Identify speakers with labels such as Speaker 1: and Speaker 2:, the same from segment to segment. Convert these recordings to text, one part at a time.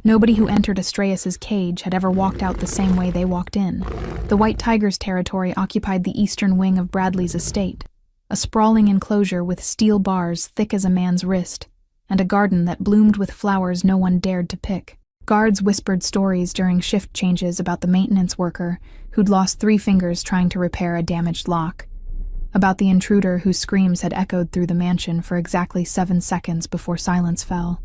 Speaker 1: Nobody who entered Astraeus's cage had ever walked out the same way they walked in. The White Tiger's territory occupied the eastern wing of Bradley's estate, a sprawling enclosure with steel bars thick as a man's wrist, and a garden that bloomed with flowers no one dared to pick. Guards whispered stories during shift changes about the maintenance worker who'd lost 3 fingers trying to repair a damaged lock, about the intruder whose screams had echoed through the mansion for exactly 7 seconds before silence fell.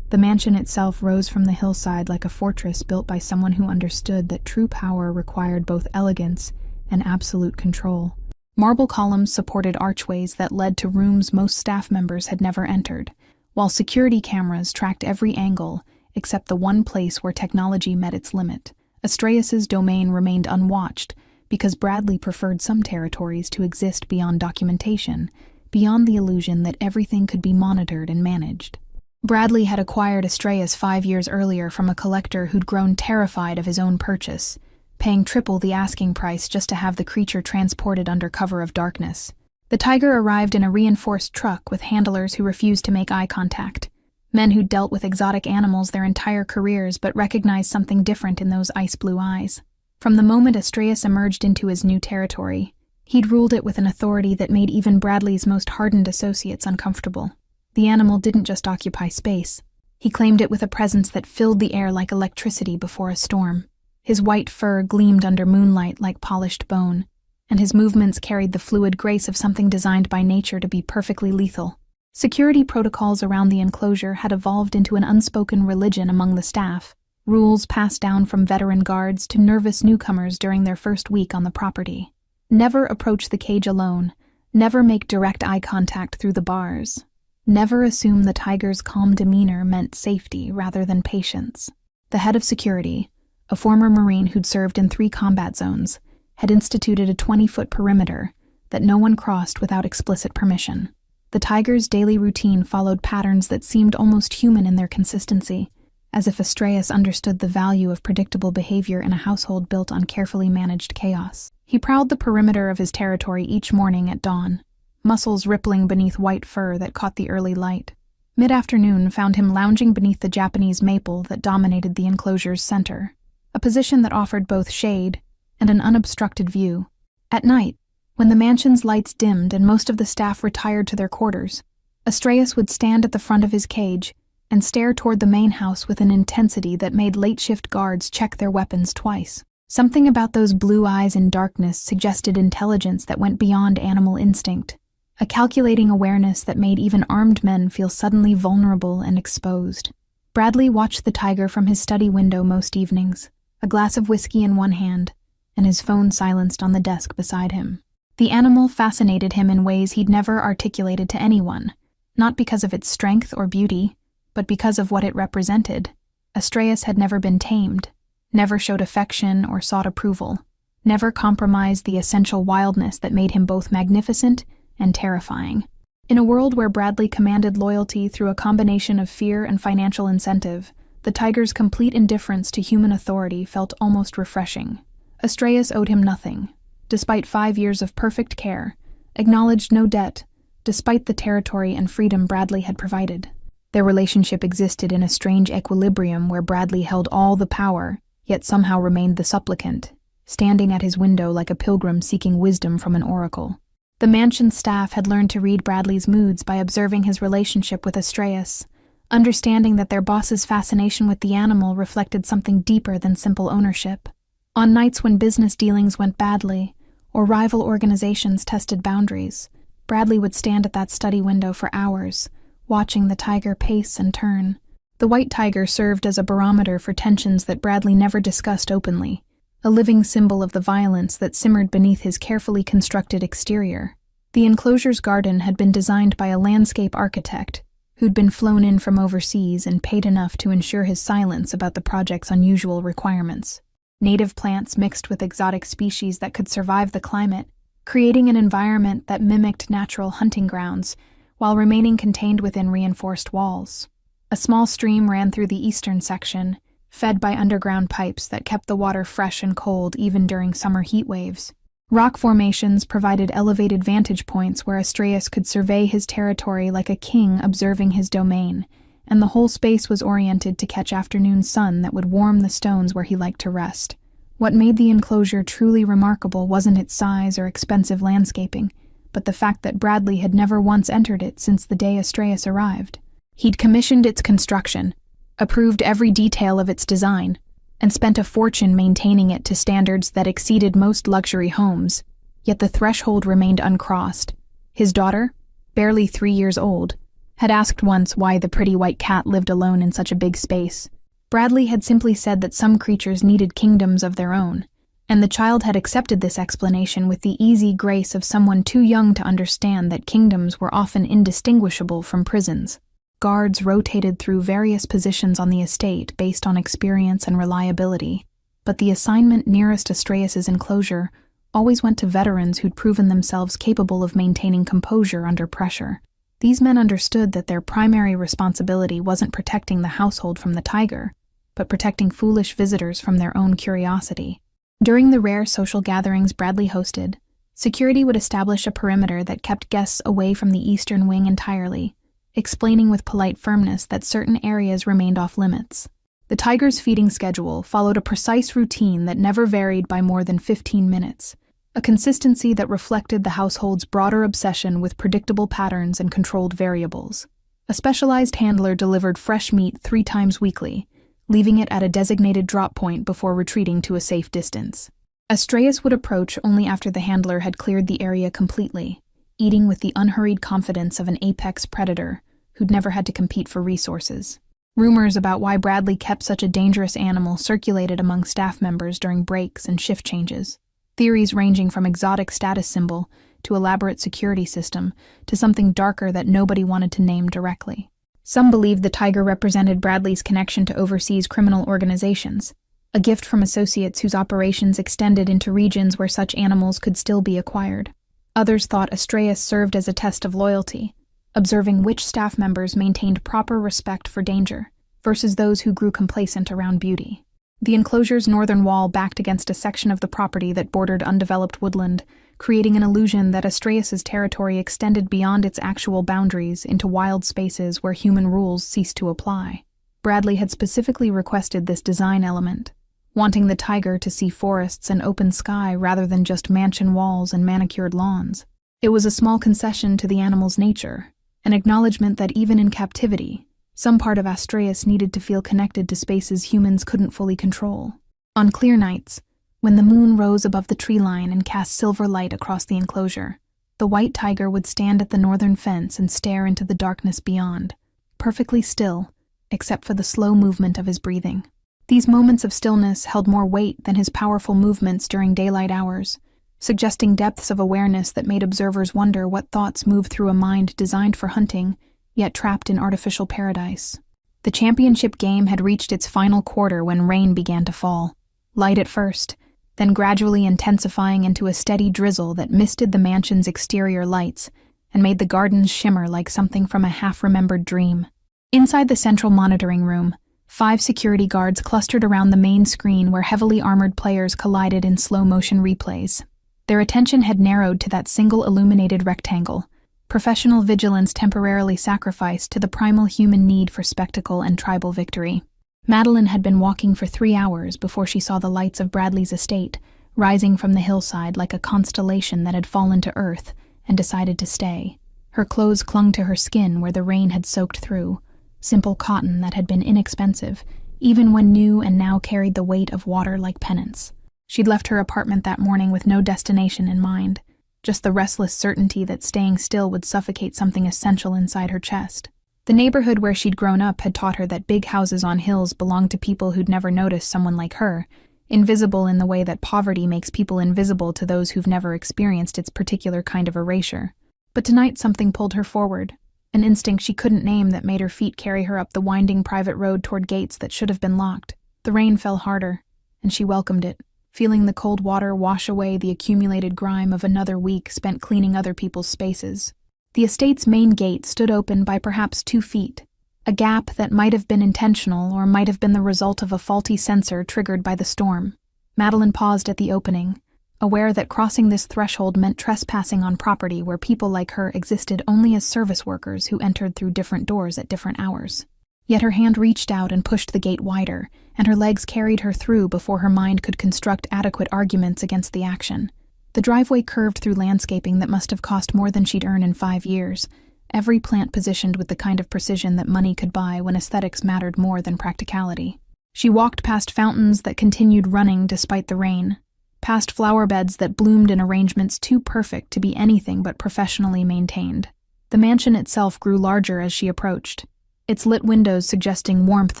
Speaker 1: The mansion itself rose from the hillside like a fortress built by someone who understood that true power required both elegance and absolute control. Marble columns supported archways that led to rooms most staff members had never entered, while security cameras tracked every angle except the one place where technology met its limit. Astraeus's domain remained unwatched because Bradley preferred some territories to exist beyond documentation, beyond the illusion that everything could be monitored and managed. Bradley had acquired Astraeus 5 years earlier from a collector who'd grown terrified of his own purchase, paying triple the asking price just to have the creature transported under cover of darkness. The tiger arrived in a reinforced truck with handlers who refused to make eye contact, men who'd dealt with exotic animals their entire careers but recognized something different in those ice-blue eyes. From the moment Astraeus emerged into his new territory, he'd ruled it with an authority that made even Bradley's most hardened associates uncomfortable. The animal didn't just occupy space. He claimed it with a presence that filled the air like electricity before a storm. His white fur gleamed under moonlight like polished bone, and his movements carried the fluid grace of something designed by nature to be perfectly lethal. Security protocols around the enclosure had evolved into an unspoken religion among the staff, rules passed down from veteran guards to nervous newcomers during their first week on the property. Never approach the cage alone, never make direct eye contact through the bars. Never assume the tiger's calm demeanor meant safety rather than patience. The head of security, a former Marine who'd served in 3 combat zones, had instituted a 20-foot perimeter that no one crossed without explicit permission. The tiger's daily routine followed patterns that seemed almost human in their consistency, as if Astraeus understood the value of predictable behavior in a household built on carefully managed chaos. He prowled the perimeter of his territory each morning at dawn, muscles rippling beneath white fur that caught the early light. Mid-afternoon found him lounging beneath the Japanese maple that dominated the enclosure's center, a position that offered both shade and an unobstructed view. At night, when the mansion's lights dimmed and most of the staff retired to their quarters, Astraeus would stand at the front of his cage and stare toward the main house with an intensity that made late-shift guards check their weapons twice. Something about those blue eyes in darkness suggested intelligence that went beyond animal instinct, a calculating awareness that made even armed men feel suddenly vulnerable and exposed. Bradley watched the tiger from his study window most evenings, a glass of whiskey in one hand, and his phone silenced on the desk beside him. The animal fascinated him in ways he'd never articulated to anyone, not because of its strength or beauty, but because of what it represented. Astraeus had never been tamed, never showed affection or sought approval, never compromised the essential wildness that made him both magnificent and terrifying. In a world where Bradley commanded loyalty through a combination of fear and financial incentive, the tiger's complete indifference to human authority felt almost refreshing. Astraeus owed him nothing, despite 5 years of perfect care, acknowledged no debt, despite the territory and freedom Bradley had provided. Their relationship existed in a strange equilibrium where Bradley held all the power, yet somehow remained the supplicant, standing at his window like a pilgrim seeking wisdom from an oracle. The mansion staff had learned to read Bradley's moods by observing his relationship with Astraeus, understanding that their boss's fascination with the animal reflected something deeper than simple ownership. On nights when business dealings went badly, or rival organizations tested boundaries, Bradley would stand at that study window for hours, watching the tiger pace and turn. The white tiger served as a barometer for tensions that Bradley never discussed openly, a living symbol of the violence that simmered beneath his carefully constructed exterior. The enclosure's garden had been designed by a landscape architect who'd been flown in from overseas and paid enough to ensure his silence about the project's unusual requirements. Native plants mixed with exotic species that could survive the climate, creating an environment that mimicked natural hunting grounds while remaining contained within reinforced walls. A small stream ran through the eastern section, fed by underground pipes that kept the water fresh and cold even during summer heat waves. Rock formations provided elevated vantage points where Astraeus could survey his territory like a king observing his domain, and the whole space was oriented to catch afternoon sun that would warm the stones where he liked to rest. What made the enclosure truly remarkable wasn't its size or expensive landscaping, but the fact that Bradley had never once entered it since the day Astreus arrived. He'd commissioned its construction, approved every detail of its design, and spent a fortune maintaining it to standards that exceeded most luxury homes, yet the threshold remained uncrossed. His daughter, barely 3 years old, had asked once why the pretty white cat lived alone in such a big space. Bradley had simply said that some creatures needed kingdoms of their own, and the child had accepted this explanation with the easy grace of someone too young to understand that kingdoms were often indistinguishable from prisons. Guards rotated through various positions on the estate based on experience and reliability, but the assignment nearest Astreus's enclosure always went to veterans who'd proven themselves capable of maintaining composure under pressure. These men understood that their primary responsibility wasn't protecting the household from the tiger, but protecting foolish visitors from their own curiosity. During the rare social gatherings Bradley hosted, security would establish a perimeter that kept guests away from the eastern wing entirely, explaining with polite firmness that certain areas remained off-limits. The tiger's feeding schedule followed a precise routine that never varied by more than 15 minutes, a consistency that reflected the household's broader obsession with predictable patterns and controlled variables. A specialized handler delivered fresh meat 3 times weekly, leaving it at a designated drop point before retreating to a safe distance. Astreus would approach only after the handler had cleared the area completely, eating with the unhurried confidence of an apex predator who'd never had to compete for resources. Rumors about why Bradley kept such a dangerous animal circulated among staff members during breaks and shift changes. Theories ranging from exotic status symbol to elaborate security system to something darker that nobody wanted to name directly. Some believed the tiger represented Bradley's connection to overseas criminal organizations, a gift from associates whose operations extended into regions where such animals could still be acquired. Others thought Astreus served as a test of loyalty, observing which staff members maintained proper respect for danger versus those who grew complacent around beauty. The enclosure's northern wall backed against a section of the property that bordered undeveloped woodland, creating an illusion that Astreus's territory extended beyond its actual boundaries into wild spaces where human rules ceased to apply. Bradley had specifically requested this design element, wanting the tiger to see forests and open sky rather than just mansion walls and manicured lawns. It was a small concession to the animal's nature, an acknowledgement that even in captivity, some part of Astreus needed to feel connected to spaces humans couldn't fully control. On clear nights, when the moon rose above the tree line and cast silver light across the enclosure, the white tiger would stand at the northern fence and stare into the darkness beyond, perfectly still, except for the slow movement of his breathing. These moments of stillness held more weight than his powerful movements during daylight hours, suggesting depths of awareness that made observers wonder what thoughts moved through a mind designed for hunting, yet trapped in artificial paradise. The championship game had reached its final quarter when rain began to fall, light at first, then gradually intensifying into a steady drizzle that misted the mansion's exterior lights and made the gardens shimmer like something from a half-remembered dream. Inside the central monitoring room, 5 security guards clustered around the main screen where heavily armored players collided in slow-motion replays. Their attention had narrowed to that single illuminated rectangle, professional vigilance temporarily sacrificed to the primal human need for spectacle and tribal victory. Madeline had been walking for 3 hours before she saw the lights of Bradley's estate, rising from the hillside like a constellation that had fallen to earth and decided to stay. Her clothes clung to her skin where the rain had soaked through, simple cotton that had been inexpensive, even when new and now carried the weight of water like penance. She'd left her apartment that morning with no destination in mind, just the restless certainty that staying still would suffocate something essential inside her chest. The neighborhood where she'd grown up had taught her that big houses on hills belonged to people who'd never noticed someone like her, invisible in the way that poverty makes people invisible to those who've never experienced its particular kind of erasure. But tonight something pulled her forward, an instinct she couldn't name that made her feet carry her up the winding private road toward gates that should have been locked. The rain fell harder, and she welcomed it, feeling the cold water wash away the accumulated grime of another week spent cleaning other people's spaces. The estate's main gate stood open by perhaps 2 feet, a gap that might have been intentional or might have been the result of a faulty sensor triggered by the storm. Madeline paused at the opening, aware that crossing this threshold meant trespassing on property where people like her existed only as service workers who entered through different doors at different hours. Yet her hand reached out and pushed the gate wider, and her legs carried her through before her mind could construct adequate arguments against the action. The driveway curved through landscaping that must have cost more than she'd earn in 5 years, every plant positioned with the kind of precision that money could buy when aesthetics mattered more than practicality. She walked past fountains that continued running despite the rain, past flower beds that bloomed in arrangements too perfect to be anything but professionally maintained. The mansion itself grew larger as she approached, its lit windows suggesting warmth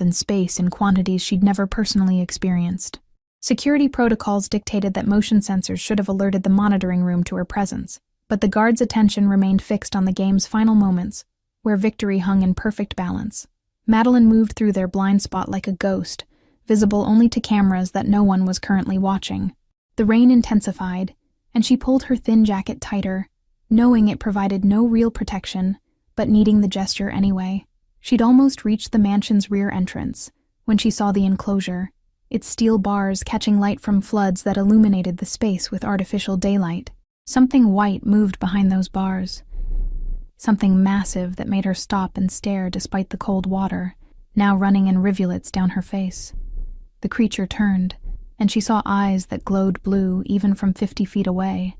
Speaker 1: and space in quantities she'd never personally experienced. Security protocols dictated that motion sensors should have alerted the monitoring room to her presence, but the guards' attention remained fixed on the game's final moments, where victory hung in perfect balance. Madeline moved through their blind spot like a ghost, visible only to cameras that no one was currently watching. The rain intensified, and she pulled her thin jacket tighter, knowing it provided no real protection, but needing the gesture anyway. She'd almost reached the mansion's rear entrance when she saw the enclosure, its steel bars catching light from floods that illuminated the space with artificial daylight. Something white moved behind those bars, something massive that made her stop and stare despite the cold water, now running in rivulets down her face. The creature turned, and she saw eyes that glowed blue even from 50 feet away,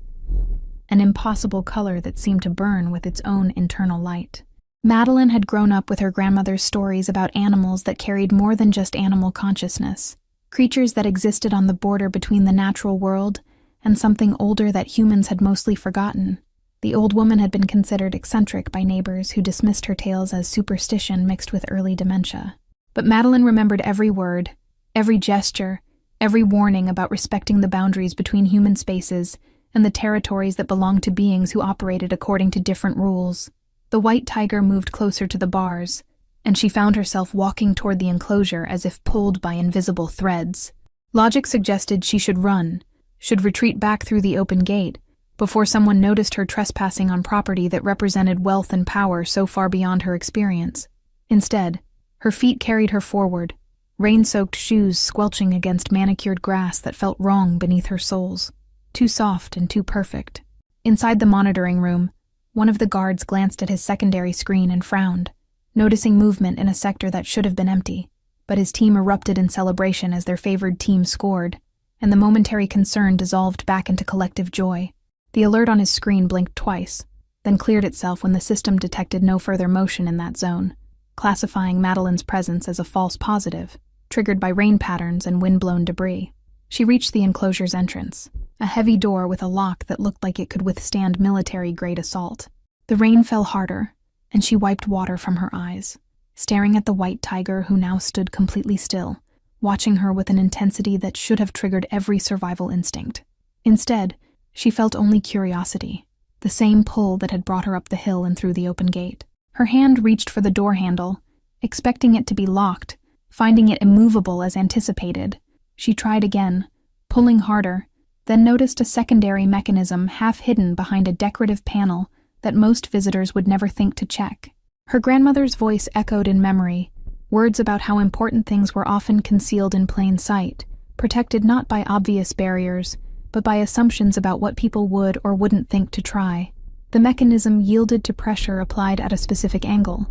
Speaker 1: an impossible color that seemed to burn with its own internal light. Madeline had grown up with her grandmother's stories about animals that carried more than just animal consciousness, creatures that existed on the border between the natural world and something older that humans had mostly forgotten. The old woman had been considered eccentric by neighbors who dismissed her tales as superstition mixed with early dementia. But Madeline remembered every word, every gesture, every warning about respecting the boundaries between human spaces and the territories that belonged to beings who operated according to different rules. The white tiger moved closer to the bars, and she found herself walking toward the enclosure as if pulled by invisible threads. Logic suggested she should run, should retreat back through the open gate, before someone noticed her trespassing on property that represented wealth and power so far beyond her experience. Instead, her feet carried her forward, rain-soaked shoes squelching against manicured grass that felt wrong beneath her soles, too soft and too perfect. Inside the monitoring room, one of the guards glanced at his secondary screen and frowned, noticing movement in a sector that should have been empty, but his team erupted in celebration as their favored team scored, and the momentary concern dissolved back into collective joy. The alert on his screen blinked twice, then cleared itself when the system detected no further motion in that zone, classifying Madeline's presence as a false positive, triggered by rain patterns and wind-blown debris. She reached the enclosure's entrance, a heavy door with a lock that looked like it could withstand military-grade assault. The rain fell harder, and she wiped water from her eyes, staring at the white tiger who now stood completely still, watching her with an intensity that should have triggered every survival instinct. Instead, she felt only curiosity, the same pull that had brought her up the hill and through the open gate. Her hand reached for the door handle, expecting it to be locked, finding it immovable as anticipated. She tried again, pulling harder, then noticed a secondary mechanism half hidden behind a decorative panel that most visitors would never think to check. Her grandmother's voice echoed in memory, words about how important things were often concealed in plain sight, protected not by obvious barriers, but by assumptions about what people would or wouldn't think to try. The mechanism yielded to pressure applied at a specific angle,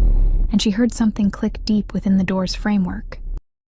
Speaker 1: and she heard something click deep within the door's framework.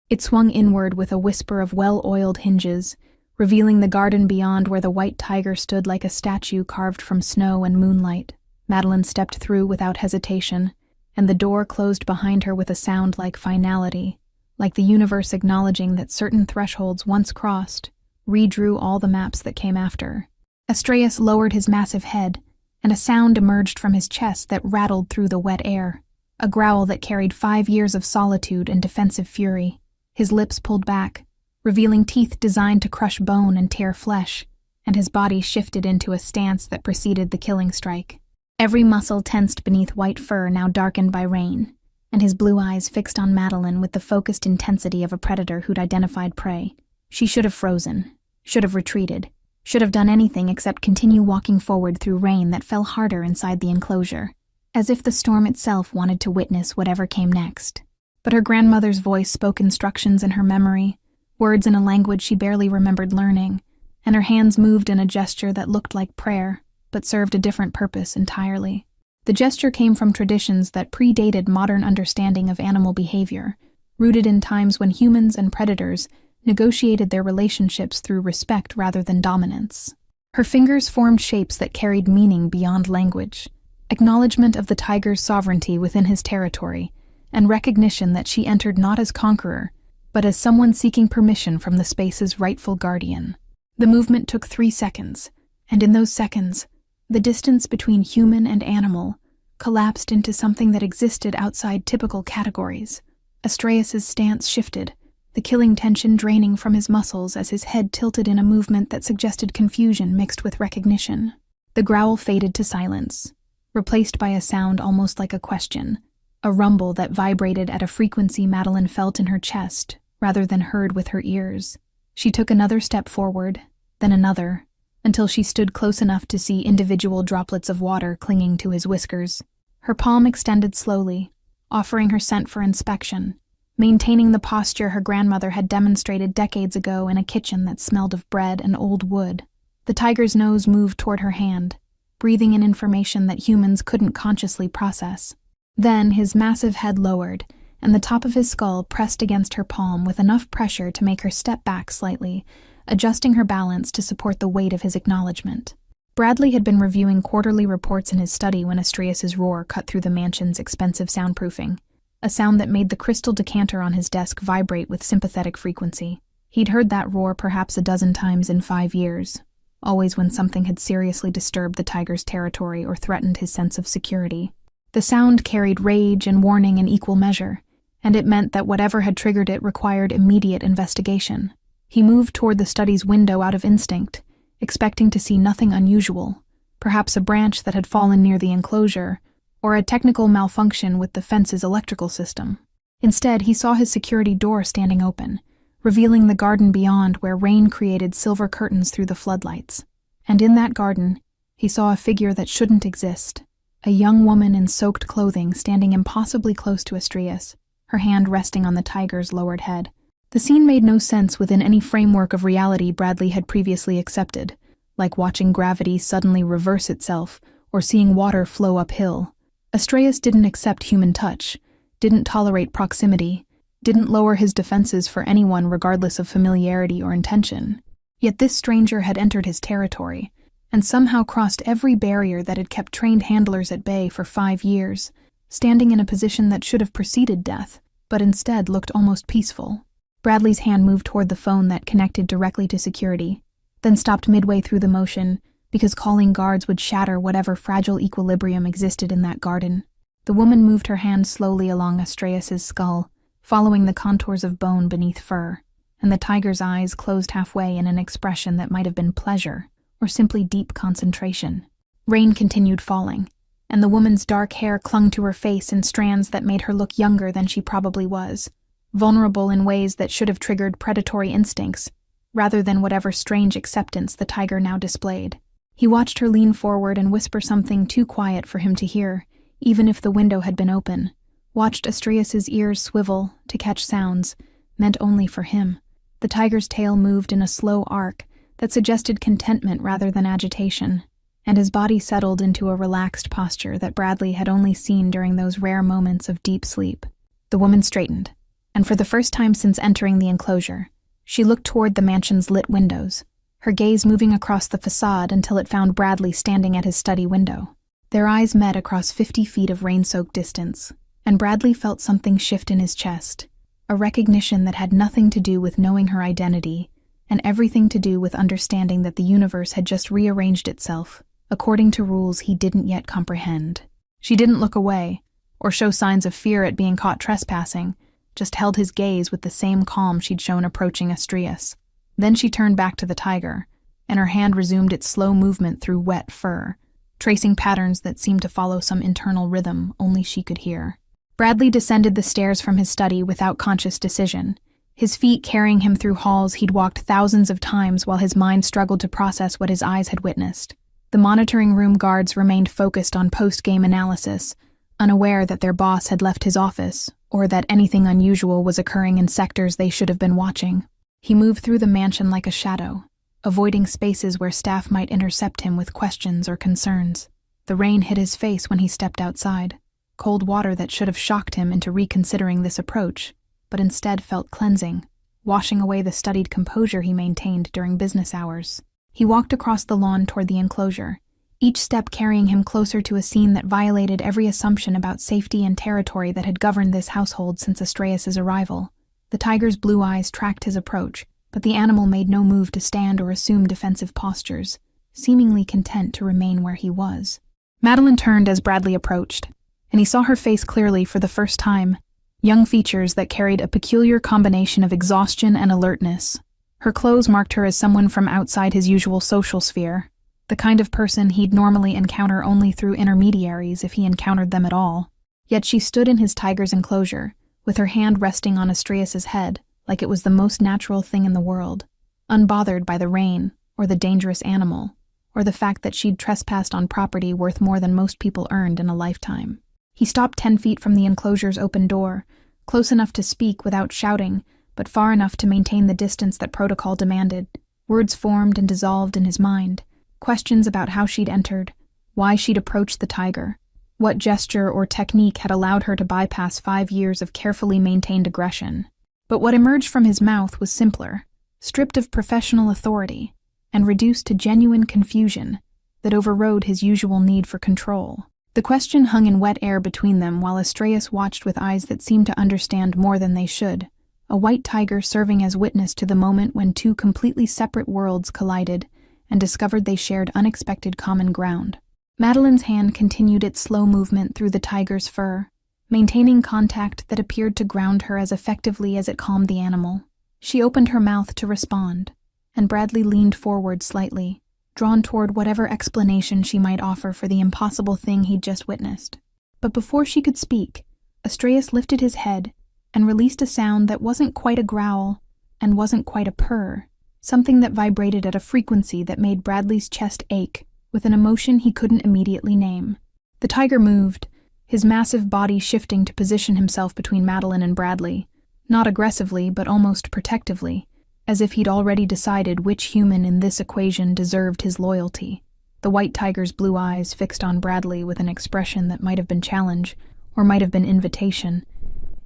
Speaker 1: It swung inward with a whisper of well-oiled hinges, revealing the garden beyond where the white tiger stood like a statue carved from snow and moonlight. Madeline stepped through without hesitation, and the door closed behind her with a sound like finality, like the universe acknowledging that certain thresholds once crossed, redrew all the maps that came after. Astraeus lowered his massive head, and a sound emerged from his chest that rattled through the wet air, a growl that carried 5 years of solitude and defensive fury. His lips pulled back, revealing teeth designed to crush bone and tear flesh, and his body shifted into a stance that preceded the killing strike. Every muscle tensed beneath white fur now darkened by rain, and his blue eyes fixed on Madeline with the focused intensity of a predator who'd identified prey. She should have frozen, should have retreated, should have done anything except continue walking forward through rain that fell harder inside the enclosure, as if the storm itself wanted to witness whatever came next. But her grandmother's voice spoke instructions in her memory, words in a language she barely remembered learning, and her hands moved in a gesture that looked like prayer, but served a different purpose entirely. The gesture came from traditions that predated modern understanding of animal behavior, rooted in times when humans and predators negotiated their relationships through respect rather than dominance. Her fingers formed shapes that carried meaning beyond language, acknowledgement of the tiger's sovereignty within his territory, and recognition that she entered not as conqueror, but as someone seeking permission from the space's rightful guardian. The movement took 3 seconds, and in those seconds, the distance between human and animal collapsed into something that existed outside typical categories. Astraeus's stance shifted, the killing tension draining from his muscles as his head tilted in a movement that suggested confusion mixed with recognition. The growl faded to silence, replaced by a sound almost like a question, a rumble that vibrated at a frequency Madeline felt in her chest rather than heard with her ears. She took another step forward, then another, until she stood close enough to see individual droplets of water clinging to his whiskers. Her palm extended slowly, offering her scent for inspection, maintaining the posture her grandmother had demonstrated decades ago in a kitchen that smelled of bread and old wood. The tiger's nose moved toward her hand, breathing in information that humans couldn't consciously process. Then his massive head lowered, and the top of his skull pressed against her palm with enough pressure to make her step back slightly, adjusting her balance to support the weight of his acknowledgement. Bradley had been reviewing quarterly reports in his study when Astraeus's roar cut through the mansion's expensive soundproofing, a sound that made the crystal decanter on his desk vibrate with sympathetic frequency. He'd heard that roar perhaps a dozen times in 5 years, always when something had seriously disturbed the tiger's territory or threatened his sense of security. The sound carried rage and warning in equal measure, and it meant that whatever had triggered it required immediate investigation. He moved toward the study's window out of instinct, expecting to see nothing unusual, perhaps a branch that had fallen near the enclosure, or a technical malfunction with the fence's electrical system. Instead, he saw his security door standing open, revealing the garden beyond where rain created silver curtains through the floodlights. And in that garden, he saw a figure that shouldn't exist, a young woman in soaked clothing standing impossibly close to Astraeus, her hand resting on the tiger's lowered head. The scene made no sense within any framework of reality Bradley had previously accepted, like watching gravity suddenly reverse itself or seeing water flow uphill. Astraeus didn't accept human touch, didn't tolerate proximity, didn't lower his defenses for anyone regardless of familiarity or intention. Yet this stranger had entered his territory, and somehow crossed every barrier that had kept trained handlers at bay for 5 years, standing in a position that should have preceded death, but instead looked almost peaceful. Bradley's hand moved toward the phone that connected directly to security, then stopped midway through the motion because calling guards would shatter whatever fragile equilibrium existed in that garden. The woman moved her hand slowly along Astraeus's skull, following the contours of bone beneath fur, and the tiger's eyes closed halfway in an expression that might have been pleasure or simply deep concentration. Rain continued falling, and the woman's dark hair clung to her face in strands that made her look younger than she probably was, vulnerable in ways that should have triggered predatory instincts, rather than whatever strange acceptance the tiger now displayed. He watched her lean forward and whisper something too quiet for him to hear, even if the window had been open, watched Astraeus's ears swivel to catch sounds meant only for him. The tiger's tail moved in a slow arc that suggested contentment rather than agitation, and his body settled into a relaxed posture that Bradley had only seen during those rare moments of deep sleep. The woman straightened, and for the first time since entering the enclosure, she looked toward the mansion's lit windows, her gaze moving across the facade until it found Bradley standing at his study window. Their eyes met across 50 feet of rain-soaked distance, and Bradley felt something shift in his chest, a recognition that had nothing to do with knowing her identity, and everything to do with understanding that the universe had just rearranged itself, according to rules he didn't yet comprehend. She didn't look away, or show signs of fear at being caught trespassing, just held his gaze with the same calm she'd shown approaching Astraeus. Then she turned back to the tiger, and her hand resumed its slow movement through wet fur, tracing patterns that seemed to follow some internal rhythm only she could hear. Bradley descended the stairs from his study without conscious decision, his feet carrying him through halls he'd walked thousands of times while his mind struggled to process what his eyes had witnessed. The monitoring room guards remained focused on post-game analysis, unaware that their boss had left his office, or that anything unusual was occurring in sectors they should have been watching. He moved through the mansion like a shadow, avoiding spaces where staff might intercept him with questions or concerns. The rain hit his face when he stepped outside, cold water that should have shocked him into reconsidering this approach, but instead felt cleansing, washing away the studied composure he maintained during business hours. He walked across the lawn toward the enclosure, each step carrying him closer to a scene that violated every assumption about safety and territory that had governed this household since Astraeus' arrival. The tiger's blue eyes tracked his approach, but the animal made no move to stand or assume defensive postures, seemingly content to remain where he was. Madeline turned as Bradley approached, and he saw her face clearly for the first time, young features that carried a peculiar combination of exhaustion and alertness. Her clothes marked her as someone from outside his usual social sphere, the kind of person he'd normally encounter only through intermediaries if he encountered them at all. Yet she stood in his tiger's enclosure, with her hand resting on Astraeus' head, like it was the most natural thing in the world, unbothered by the rain, or the dangerous animal, or the fact that she'd trespassed on property worth more than most people earned in a lifetime. He stopped 10 feet from the enclosure's open door, close enough to speak without shouting, but far enough to maintain the distance that protocol demanded. Words formed and dissolved in his mind, questions about how she'd entered, why she'd approached the tiger, what gesture or technique had allowed her to bypass 5 years of carefully maintained aggression. But what emerged from his mouth was simpler, stripped of professional authority, and reduced to genuine confusion that overrode his usual need for control. The question hung in wet air between them while Astraeus watched with eyes that seemed to understand more than they should, a white tiger serving as witness to the moment when two completely separate worlds collided and discovered they shared unexpected common ground. Madeline's hand continued its slow movement through the tiger's fur, maintaining contact that appeared to ground her as effectively as it calmed the animal. She opened her mouth to respond, and Bradley leaned forward slightly, drawn toward whatever explanation she might offer for the impossible thing he'd just witnessed. But before she could speak, Astraeus lifted his head and released a sound that wasn't quite a growl and wasn't quite a purr, something that vibrated at a frequency that made Bradley's chest ache with an emotion he couldn't immediately name. The tiger moved, his massive body shifting to position himself between Madeline and Bradley, not aggressively but almost protectively, as if he'd already decided which human in this equation deserved his loyalty. The white tiger's blue eyes fixed on Bradley with an expression that might have been challenge, or might have been invitation.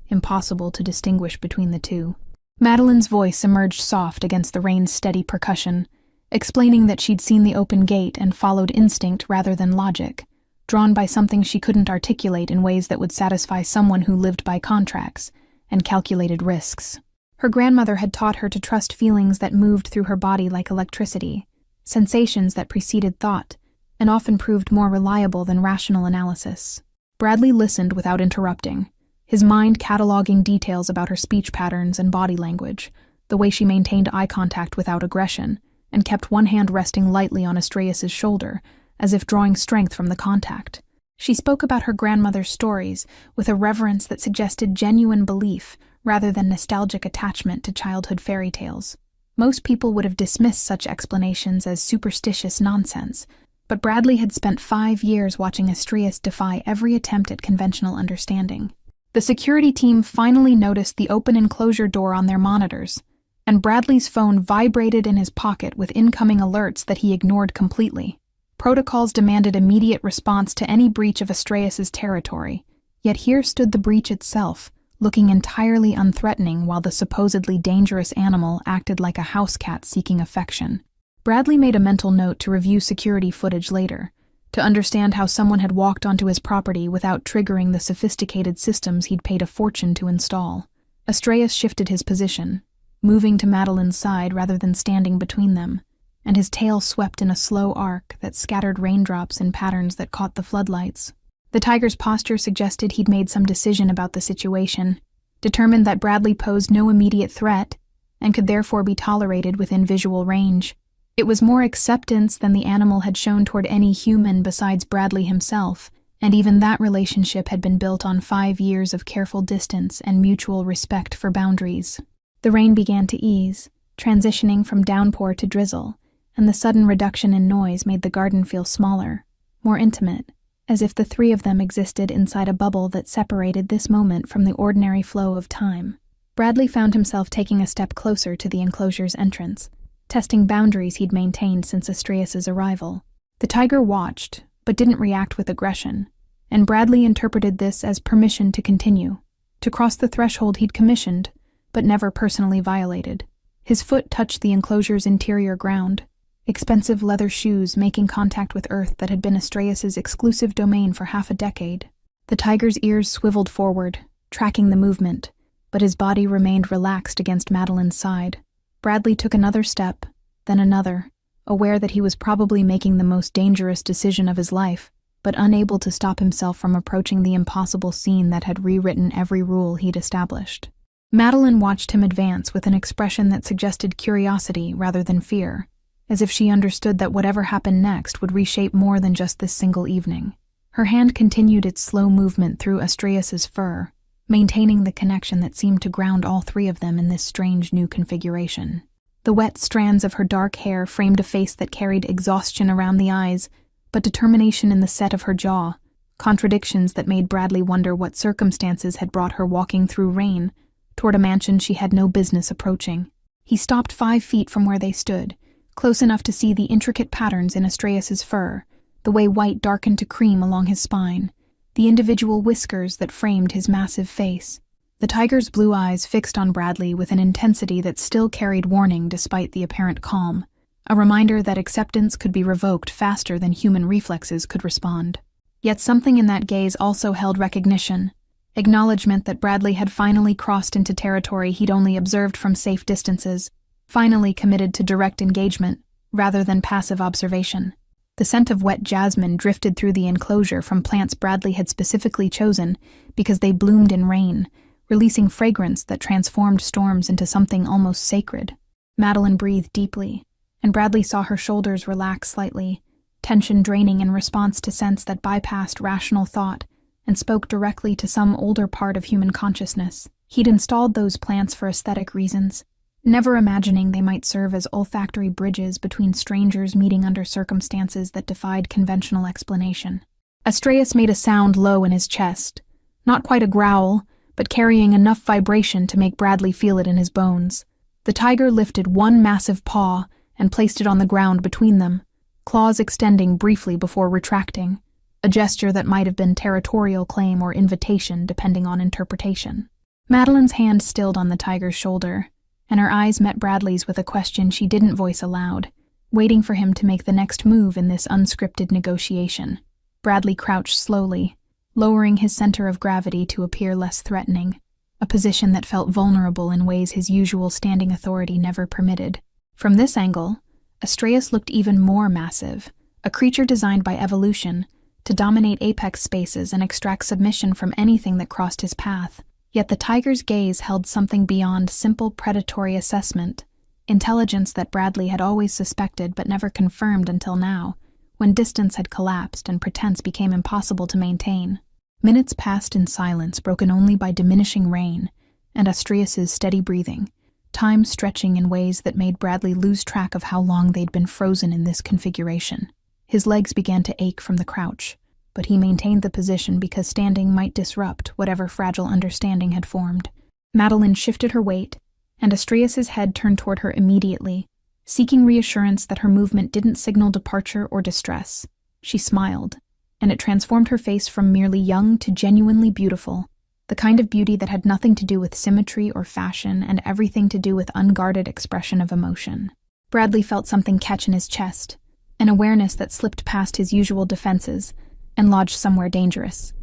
Speaker 1: Impossible to distinguish between the two. Madeline's voice emerged soft against the rain's steady percussion, explaining that she'd seen the open gate and followed instinct rather than logic, drawn by something she couldn't articulate in ways that would satisfy someone who lived by contracts and calculated risks. Her grandmother had taught her to trust feelings that moved through her body like electricity, sensations that preceded thought, and often proved more reliable than rational analysis. Bradley listened without interrupting, his mind cataloging details about her speech patterns and body language, the way she maintained eye contact without aggression, and kept one hand resting lightly on Astraeus' shoulder, as if drawing strength from the contact. She spoke about her grandmother's stories with a reverence that suggested genuine belief rather than nostalgic attachment to childhood fairy tales. Most people would have dismissed such explanations as superstitious nonsense, but Bradley had spent 5 years watching Astraeus defy every attempt at conventional understanding. The security team finally noticed the open enclosure door on their monitors, and Bradley's phone vibrated in his pocket with incoming alerts that he ignored completely. Protocols demanded immediate response to any breach of Astraeus' territory, yet here stood the breach itself, looking entirely unthreatening while the supposedly dangerous animal acted like a house cat seeking affection. Bradley made a mental note to review security footage later, to understand how someone had walked onto his property without triggering the sophisticated systems he'd paid a fortune to install. Astraeus shifted his position, moving to Madeline's side rather than standing between them, and his tail swept in a slow arc that scattered raindrops in patterns that caught the floodlights. The tiger's posture suggested he'd made some decision about the situation, determined that Bradley posed no immediate threat, and could therefore be tolerated within visual range. It was more acceptance than the animal had shown toward any human besides Bradley himself, and even that relationship had been built on 5 years of careful distance and mutual respect for boundaries. The rain began to ease, transitioning from downpour to drizzle, and the sudden reduction in noise made the garden feel smaller, more intimate, as if the three of them existed inside a bubble that separated this moment from the ordinary flow of time. Bradley found himself taking a step closer to the enclosure's entrance, testing boundaries he'd maintained since Astraeus' arrival. The tiger watched, but didn't react with aggression, and Bradley interpreted this as permission to continue, to cross the threshold he'd commissioned, but never personally violated. His foot touched the enclosure's interior ground, expensive leather shoes making contact with earth that had been Astraeus's exclusive domain for half a decade. The tiger's ears swiveled forward, tracking the movement, but his body remained relaxed against Madeline's side. Bradley took another step, then another, aware that he was probably making the most dangerous decision of his life, but unable to stop himself from approaching the impossible scene that had rewritten every rule he'd established. Madeline watched him advance with an expression that suggested curiosity rather than fear, as if she understood that whatever happened next would reshape more than just this single evening. Her hand continued its slow movement through Astraeus's fur, maintaining the connection that seemed to ground all three of them in this strange new configuration. The wet strands of her dark hair framed a face that carried exhaustion around the eyes, but determination in the set of her jaw, contradictions that made Bradley wonder what circumstances had brought her walking through rain toward a mansion she had no business approaching. He stopped 5 feet from where they stood, close enough to see the intricate patterns in Astraeus's fur, the way white darkened to cream along his spine, the individual whiskers that framed his massive face. The tiger's blue eyes fixed on Bradley with an intensity that still carried warning despite the apparent calm, a reminder that acceptance could be revoked faster than human reflexes could respond. Yet something in that gaze also held recognition, acknowledgement that Bradley had finally crossed into territory he'd only observed from safe distances, finally committed to direct engagement rather than passive observation. The scent of wet jasmine drifted through the enclosure from plants Bradley had specifically chosen because they bloomed in rain, releasing fragrance that transformed storms into something almost sacred. Madeline breathed deeply, and Bradley saw her shoulders relax slightly, tension draining in response to sense that bypassed rational thought and spoke directly to some older part of human consciousness. He'd installed those plants for aesthetic reasons, never imagining they might serve as olfactory bridges between strangers meeting under circumstances that defied conventional explanation. Astraeus made a sound low in his chest, not quite a growl, but carrying enough vibration to make Bradley feel it in his bones. The tiger lifted one massive paw and placed it on the ground between them, claws extending briefly before retracting, a gesture that might have been territorial claim or invitation depending on interpretation. Madeline's hand stilled on the tiger's shoulder, and her eyes met Bradley's with a question she didn't voice aloud, waiting for him to make the next move in this unscripted negotiation. Bradley crouched slowly, lowering his center of gravity to appear less threatening, a position that felt vulnerable in ways his usual standing authority never permitted. From this angle, Astraeus looked even more massive, a creature designed by evolution to dominate apex spaces and extract submission from anything that crossed his path. Yet the tiger's gaze held something beyond simple predatory assessment, intelligence that Bradley had always suspected but never confirmed until now, when distance had collapsed and pretense became impossible to maintain. Minutes passed in silence, broken only by diminishing rain and Astraeus's steady breathing, time stretching in ways that made Bradley lose track of how long they'd been frozen in this configuration. His legs began to ache from the crouch, but he maintained the position because standing might disrupt whatever fragile understanding had formed. Madeline shifted her weight, and Astraeus's head turned toward her immediately, seeking reassurance that her movement didn't signal departure or distress. She smiled, and it transformed her face from merely young to genuinely beautiful, the kind of beauty that had nothing to do with symmetry or fashion and everything to do with unguarded expression of emotion. Bradley felt something catch in his chest, an awareness that slipped past his usual defenses and lodged somewhere dangerous.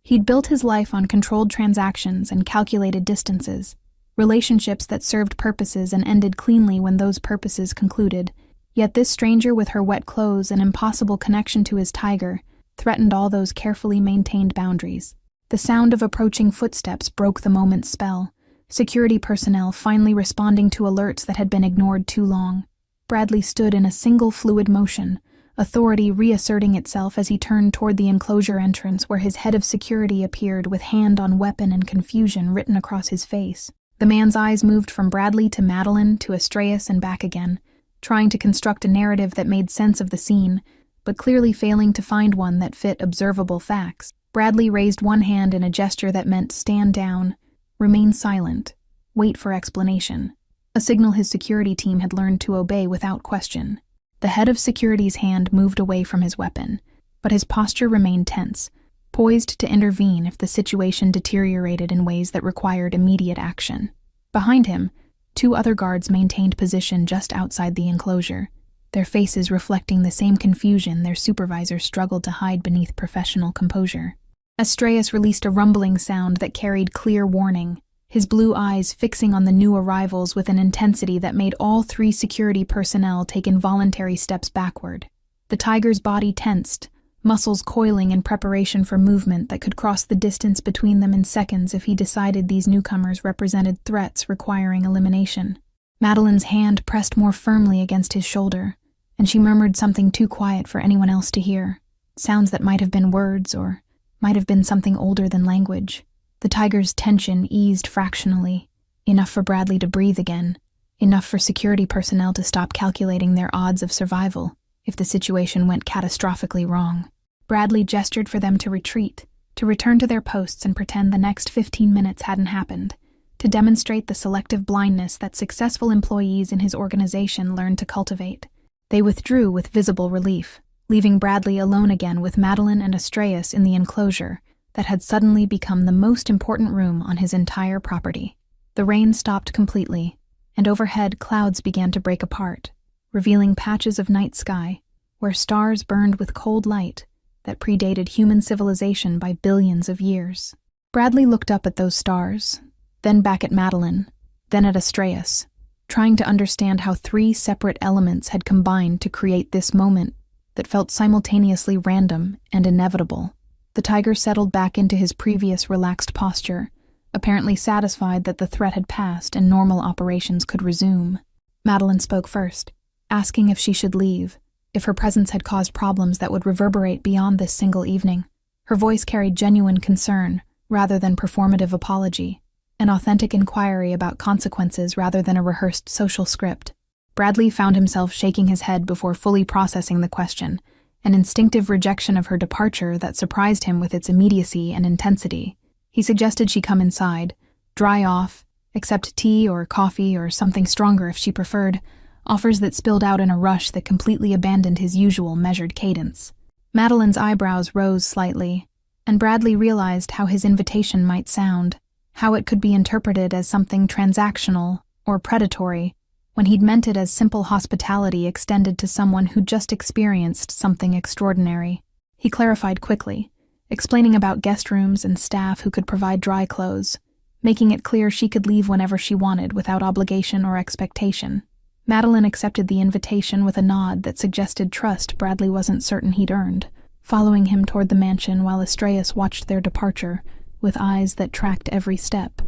Speaker 1: He'd built his life on controlled transactions and calculated distances, relationships that served purposes and ended cleanly when those purposes concluded. Yet this stranger with her wet clothes and impossible connection to his tiger threatened all those carefully maintained boundaries. The sound of approaching footsteps broke the moment's spell, security personnel finally responding to alerts that had been ignored too long. Bradley stood in a single fluid motion, authority reasserting itself as he turned toward the enclosure entrance where his head of security appeared with hand on weapon and confusion written across his face. The man's eyes moved from Bradley to Madeline to Astraeus and back again, trying to construct a narrative that made sense of the scene, but clearly failing to find one that fit observable facts. Bradley raised one hand in a gesture that meant stand down, remain silent, wait for explanation, a signal his security team had learned to obey without question. The head of security's hand moved away from his weapon, but his posture remained tense, poised to intervene if the situation deteriorated in ways that required immediate action. Behind him, 2 other guards maintained position just outside the enclosure, their faces reflecting the same confusion their supervisor struggled to hide beneath professional composure. Astreus released a rumbling sound that carried clear warning, his blue eyes fixing on the new arrivals with an intensity that made all 3 security personnel take involuntary steps backward. The tiger's body tensed, muscles coiling in preparation for movement that could cross the distance between them in seconds if he decided these newcomers represented threats requiring elimination. Madeline's hand pressed more firmly against his shoulder, and she murmured something too quiet for anyone else to hear, sounds that might have been words or might have been something older than language. The tiger's tension eased fractionally, enough for Bradley to breathe again, enough for security personnel to stop calculating their odds of survival if the situation went catastrophically wrong. Bradley gestured for them to retreat, to return to their posts and pretend the next 15 minutes hadn't happened, to demonstrate the selective blindness that successful employees in his organization learned to cultivate. They withdrew with visible relief, leaving Bradley alone again with Madeline and Astreus in the enclosure that had suddenly become the most important room on his entire property. The rain stopped completely, and overhead clouds began to break apart, revealing patches of night sky where stars burned with cold light that predated human civilization by billions of years. Bradley looked up at those stars, then back at Madeline, then at Astreus, trying to understand how 3 separate elements had combined to create this moment that felt simultaneously random and inevitable. The tiger settled back into his previous relaxed posture, apparently satisfied that the threat had passed and normal operations could resume. Madeline spoke first, asking if she should leave, if her presence had caused problems that would reverberate beyond this single evening. Her voice carried genuine concern, rather than performative apology, an authentic inquiry about consequences rather than a rehearsed social script. Bradley found himself shaking his head before fully processing the question, an instinctive rejection of her departure that surprised him with its immediacy and intensity. He suggested she come inside, dry off, accept tea or coffee or something stronger if she preferred, offers that spilled out in a rush that completely abandoned his usual measured cadence. Madeline's eyebrows rose slightly, and Bradley realized how his invitation might sound, how it could be interpreted as something transactional or predatory, when he'd meant it as simple hospitality extended to someone who just experienced something extraordinary. He clarified quickly, explaining about guest rooms and staff who could provide dry clothes, making it clear she could leave whenever she wanted without obligation or expectation. Madeline accepted the invitation with a nod that suggested trust Bradley wasn't certain he'd earned, following him toward the mansion while Astreus watched their departure, with eyes that tracked every step.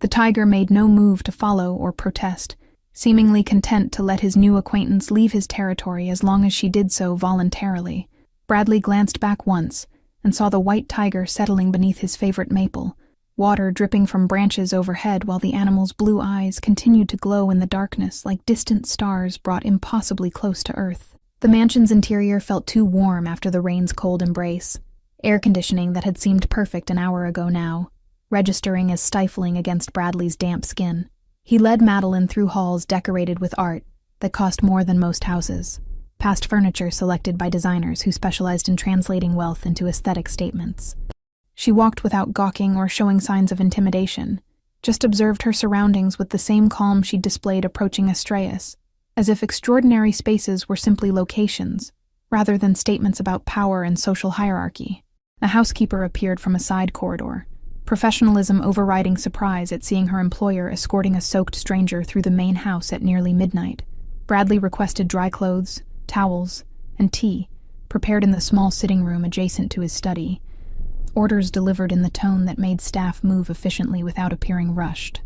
Speaker 1: The tiger made no move to follow or protest, seemingly content to let his new acquaintance leave his territory as long as she did so voluntarily. Bradley glanced back once and saw the white tiger settling beneath his favorite maple, water dripping from branches overhead while the animal's blue eyes continued to glow in the darkness like distant stars brought impossibly close to Earth. The mansion's interior felt too warm after the rain's cold embrace, air conditioning that had seemed perfect an hour ago now, registering as stifling against Bradley's damp skin. He led Madeline through halls decorated with art that cost more than most houses, past furniture selected by designers who specialized in translating wealth into aesthetic statements. She walked without gawking or showing signs of intimidation, just observed her surroundings with the same calm she'd displayed approaching Astreus, as if extraordinary spaces were simply locations, rather than statements about power and social hierarchy. A housekeeper appeared from a side corridor, professionalism overriding surprise at seeing her employer escorting a soaked stranger through the main house at nearly midnight. Bradley requested dry clothes, towels, and tea, prepared in the small sitting room adjacent to his study, orders delivered in the tone that made staff move efficiently without appearing rushed.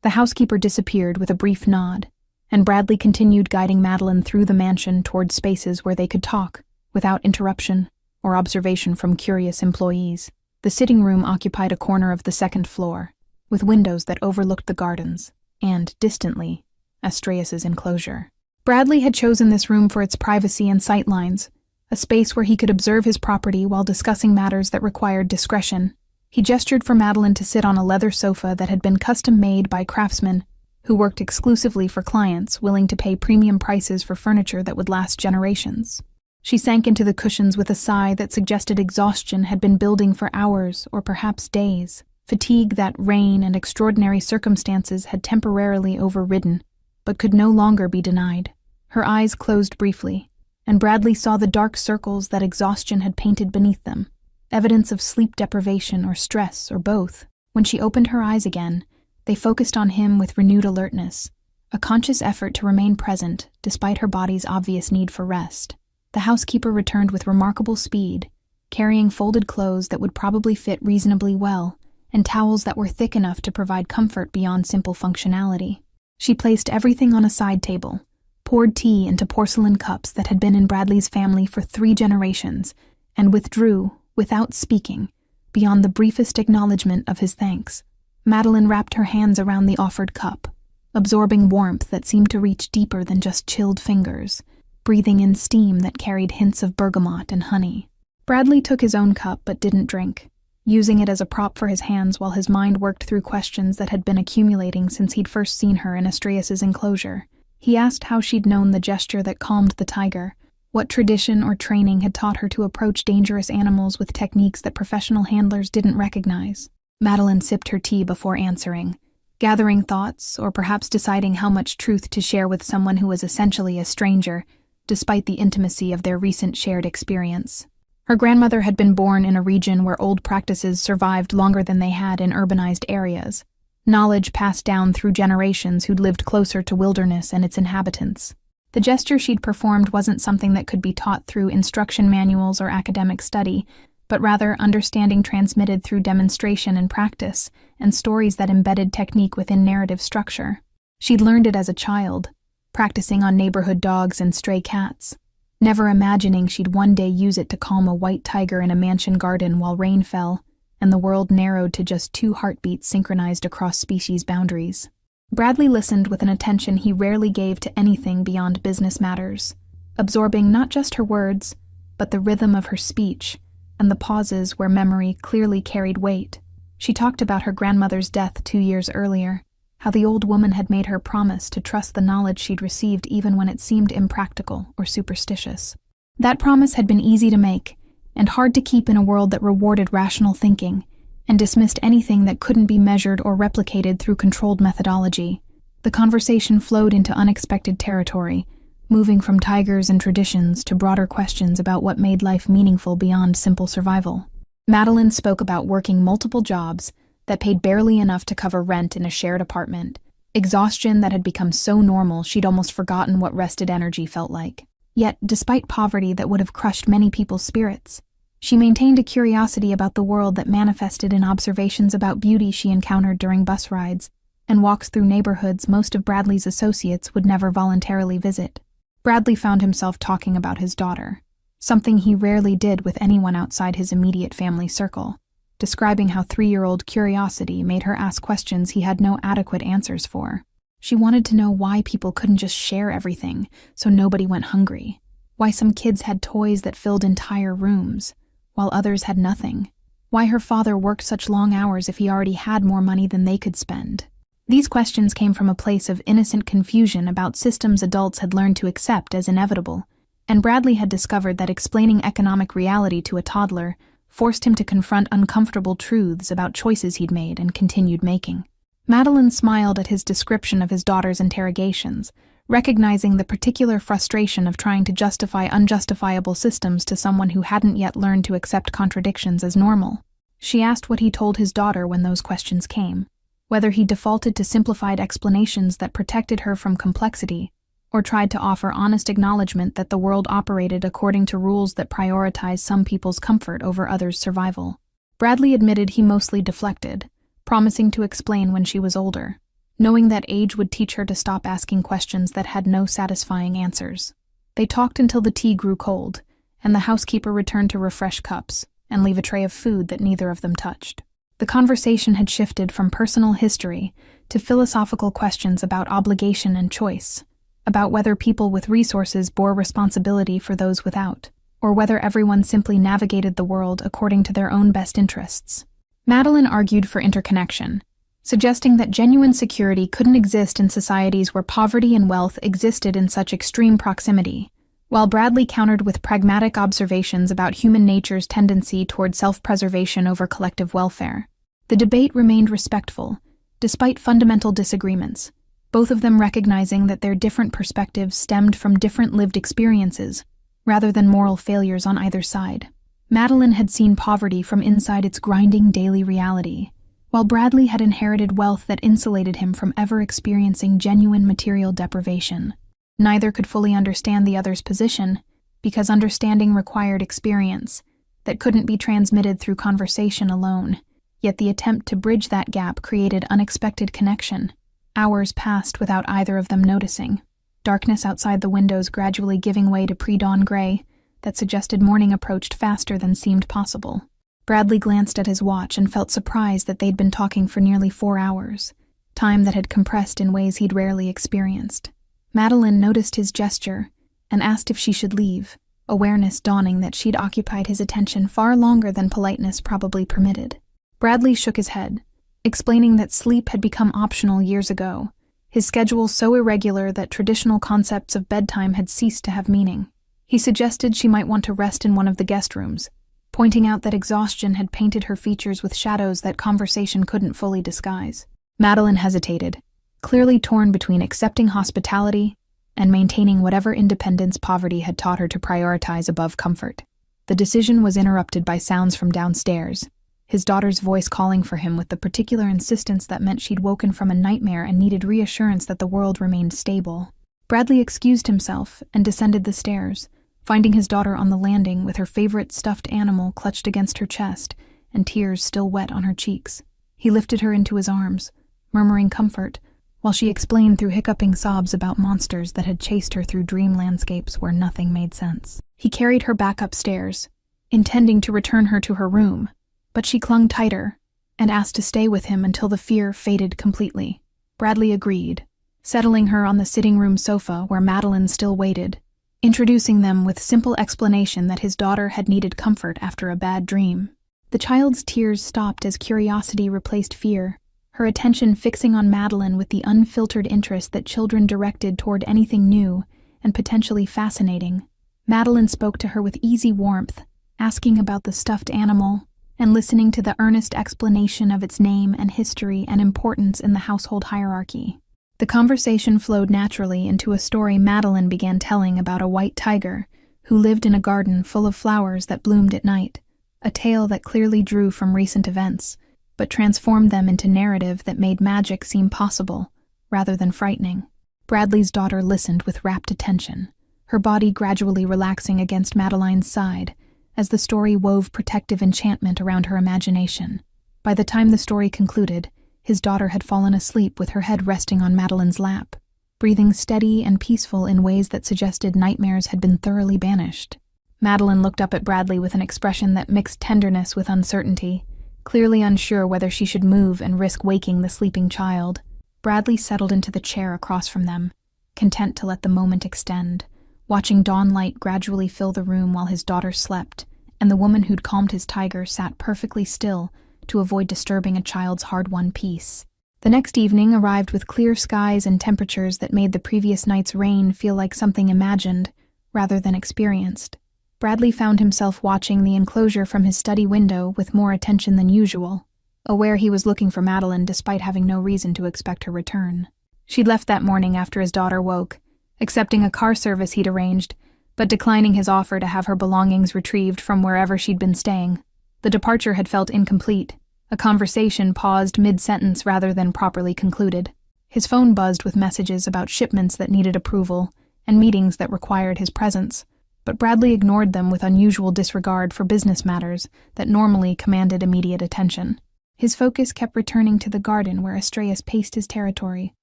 Speaker 1: The housekeeper disappeared with a brief nod, and Bradley continued guiding Madeline through the mansion toward spaces where they could talk, without interruption or observation from curious employees. The sitting room occupied a corner of the second floor, with windows that overlooked the gardens, and, distantly, Astreus's enclosure. Bradley had chosen this room for its privacy and sightlines, a space where he could observe his property while discussing matters that required discretion. He gestured for Madeline to sit on a leather sofa that had been custom-made by craftsmen who worked exclusively for clients willing to pay premium prices for furniture that would last generations. She sank into the cushions with a sigh that suggested exhaustion had been building for hours or perhaps days, fatigue that rain and extraordinary circumstances had temporarily overridden, but could no longer be denied. Her eyes closed briefly, and Bradley saw the dark circles that exhaustion had painted beneath them, evidence of sleep deprivation or stress or both. When she opened her eyes again, they focused on him with renewed alertness, a conscious effort to remain present despite her body's obvious need for rest. The housekeeper returned with remarkable speed, carrying folded clothes that would probably fit reasonably well, and towels that were thick enough to provide comfort beyond simple functionality. She placed everything on a side table, poured tea into porcelain cups that had been in Bradley's family for 3 generations, and withdrew, without speaking, beyond the briefest acknowledgement of his thanks. Madeline wrapped her hands around the offered cup, absorbing warmth that seemed to reach deeper than just chilled fingers, breathing in steam that carried hints of bergamot and honey. Bradley took his own cup but didn't drink, using it as a prop for his hands while his mind worked through questions that had been accumulating since he'd first seen her in Astraeus's enclosure. He asked how she'd known the gesture that calmed the tiger, what tradition or training had taught her to approach dangerous animals with techniques that professional handlers didn't recognize. Madeline sipped her tea before answering, gathering thoughts or perhaps deciding how much truth to share with someone who was essentially a stranger, despite the intimacy of their recent shared experience. Her grandmother had been born in a region where old practices survived longer than they had in urbanized areas, knowledge passed down through generations who'd lived closer to wilderness and its inhabitants. The gesture she'd performed wasn't something that could be taught through instruction manuals or academic study, but rather understanding transmitted through demonstration and practice, and stories that embedded technique within narrative structure. She'd learned it as a child, practicing on neighborhood dogs and stray cats, never imagining she'd one day use it to calm a white tiger in a mansion garden while rain fell, and the world narrowed to just 2 heartbeats synchronized across species boundaries. Bradley listened with an attention he rarely gave to anything beyond business matters, absorbing not just her words, but the rhythm of her speech, and the pauses where memory clearly carried weight. She talked about her grandmother's death 2 years earlier, how the old woman had made her promise to trust the knowledge she'd received even when it seemed impractical or superstitious. That promise had been easy to make, and hard to keep in a world that rewarded rational thinking, and dismissed anything that couldn't be measured or replicated through controlled methodology. The conversation flowed into unexpected territory, moving from tigers and traditions to broader questions about what made life meaningful beyond simple survival. Madeline spoke about working multiple jobs that paid barely enough to cover rent in a shared apartment, exhaustion that had become so normal she'd almost forgotten what rested energy felt like. Yet, despite poverty that would have crushed many people's spirits, she maintained a curiosity about the world that manifested in observations about beauty she encountered during bus rides and walks through neighborhoods most of Bradley's associates would never voluntarily visit. Bradley found himself talking about his daughter, something he rarely did with anyone outside his immediate family circle, describing how 3-year-old curiosity made her ask questions he had no adequate answers for. She wanted to know why people couldn't just share everything so nobody went hungry, why some kids had toys that filled entire rooms, while others had nothing, why her father worked such long hours if he already had more money than they could spend. These questions came from a place of innocent confusion about systems adults had learned to accept as inevitable, and Bradley had discovered that explaining economic reality to a toddler forced him to confront uncomfortable truths about choices he'd made and continued making. Madeline smiled at his description of his daughter's interrogations, recognizing the particular frustration of trying to justify unjustifiable systems to someone who hadn't yet learned to accept contradictions as normal. She asked what he told his daughter when those questions came, whether he defaulted to simplified explanations that protected her from complexity, or tried to offer honest acknowledgement that the world operated according to rules that prioritized some people's comfort over others' survival. Bradley admitted he mostly deflected, promising to explain when she was older, knowing that age would teach her to stop asking questions that had no satisfying answers. They talked until the tea grew cold, and the housekeeper returned to refresh cups and leave a tray of food that neither of them touched. The conversation had shifted from personal history to philosophical questions about obligation and choice, about whether people with resources bore responsibility for those without, or whether everyone simply navigated the world according to their own best interests. Madeline argued for interconnection, suggesting that genuine security couldn't exist in societies where poverty and wealth existed in such extreme proximity, while Bradley countered with pragmatic observations about human nature's tendency toward self-preservation over collective welfare. The debate remained respectful, despite fundamental disagreements, both of them recognizing that their different perspectives stemmed from different lived experiences, rather than moral failures on either side. Madeline had seen poverty from inside its grinding daily reality, while Bradley had inherited wealth that insulated him from ever experiencing genuine material deprivation. Neither could fully understand the other's position, because understanding required experience that couldn't be transmitted through conversation alone, yet the attempt to bridge that gap created unexpected connection. Hours passed without either of them noticing, darkness outside the windows gradually giving way to pre-dawn gray that suggested morning approached faster than seemed possible. Bradley glanced at his watch and felt surprised that they'd been talking for nearly 4 hours, time that had compressed in ways he'd rarely experienced. Madeline noticed his gesture and asked if she should leave, awareness dawning that she'd occupied his attention far longer than politeness probably permitted. Bradley shook his head, explaining that sleep had become optional years ago, his schedule so irregular that traditional concepts of bedtime had ceased to have meaning. He suggested she might want to rest in one of the guest rooms, pointing out that exhaustion had painted her features with shadows that conversation couldn't fully disguise. Madeline hesitated, clearly torn between accepting hospitality and maintaining whatever independence poverty had taught her to prioritize above comfort. The decision was interrupted by sounds from downstairs, his daughter's voice calling for him with the particular insistence that meant she'd woken from a nightmare and needed reassurance that the world remained stable. Bradley excused himself and descended the stairs, finding his daughter on the landing with her favorite stuffed animal clutched against her chest and tears still wet on her cheeks. He lifted her into his arms, murmuring comfort, while she explained through hiccuping sobs about monsters that had chased her through dream landscapes where nothing made sense. He carried her back upstairs, intending to return her to her room, but she clung tighter and asked to stay with him until the fear faded completely. Bradley agreed, settling her on the sitting room sofa where Madeline still waited, introducing them with simple explanation that his daughter had needed comfort after a bad dream. The child's tears stopped as curiosity replaced fear, her attention fixing on Madeline with the unfiltered interest that children directed toward anything new and potentially fascinating. Madeline spoke to her with easy warmth, asking about the stuffed animal and listening to the earnest explanation of its name and history and importance in the household hierarchy. The conversation flowed naturally into a story Madeline began telling about a white tiger who lived in a garden full of flowers that bloomed at night, a tale that clearly drew from recent events, but transformed them into narrative that made magic seem possible, rather than frightening. Bradley's daughter listened with rapt attention, her body gradually relaxing against Madeline's side, as the story wove protective enchantment around her imagination. By the time the story concluded, his daughter had fallen asleep with her head resting on Madeline's lap, breathing steady and peaceful in ways that suggested nightmares had been thoroughly banished. Madeline looked up at Bradley with an expression that mixed tenderness with uncertainty, clearly unsure whether she should move and risk waking the sleeping child. Bradley settled into the chair across from them, content to let the moment extend, watching dawn light gradually fill the room while his daughter slept, and the woman who'd calmed his tiger sat perfectly still to avoid disturbing a child's hard-won peace. The next evening arrived with clear skies and temperatures that made the previous night's rain feel like something imagined, rather than experienced. Bradley found himself watching the enclosure from his study window with more attention than usual, aware he was looking for Madeline despite having no reason to expect her return. She'd left that morning after his daughter woke, accepting a car service he'd arranged, but declining his offer to have her belongings retrieved from wherever she'd been staying. The departure had felt incomplete, a conversation paused mid-sentence rather than properly concluded. His phone buzzed with messages about shipments that needed approval and meetings that required his presence, but Bradley ignored them with unusual disregard for business matters that normally commanded immediate attention. His focus kept returning to the garden where Astreus paced his territory,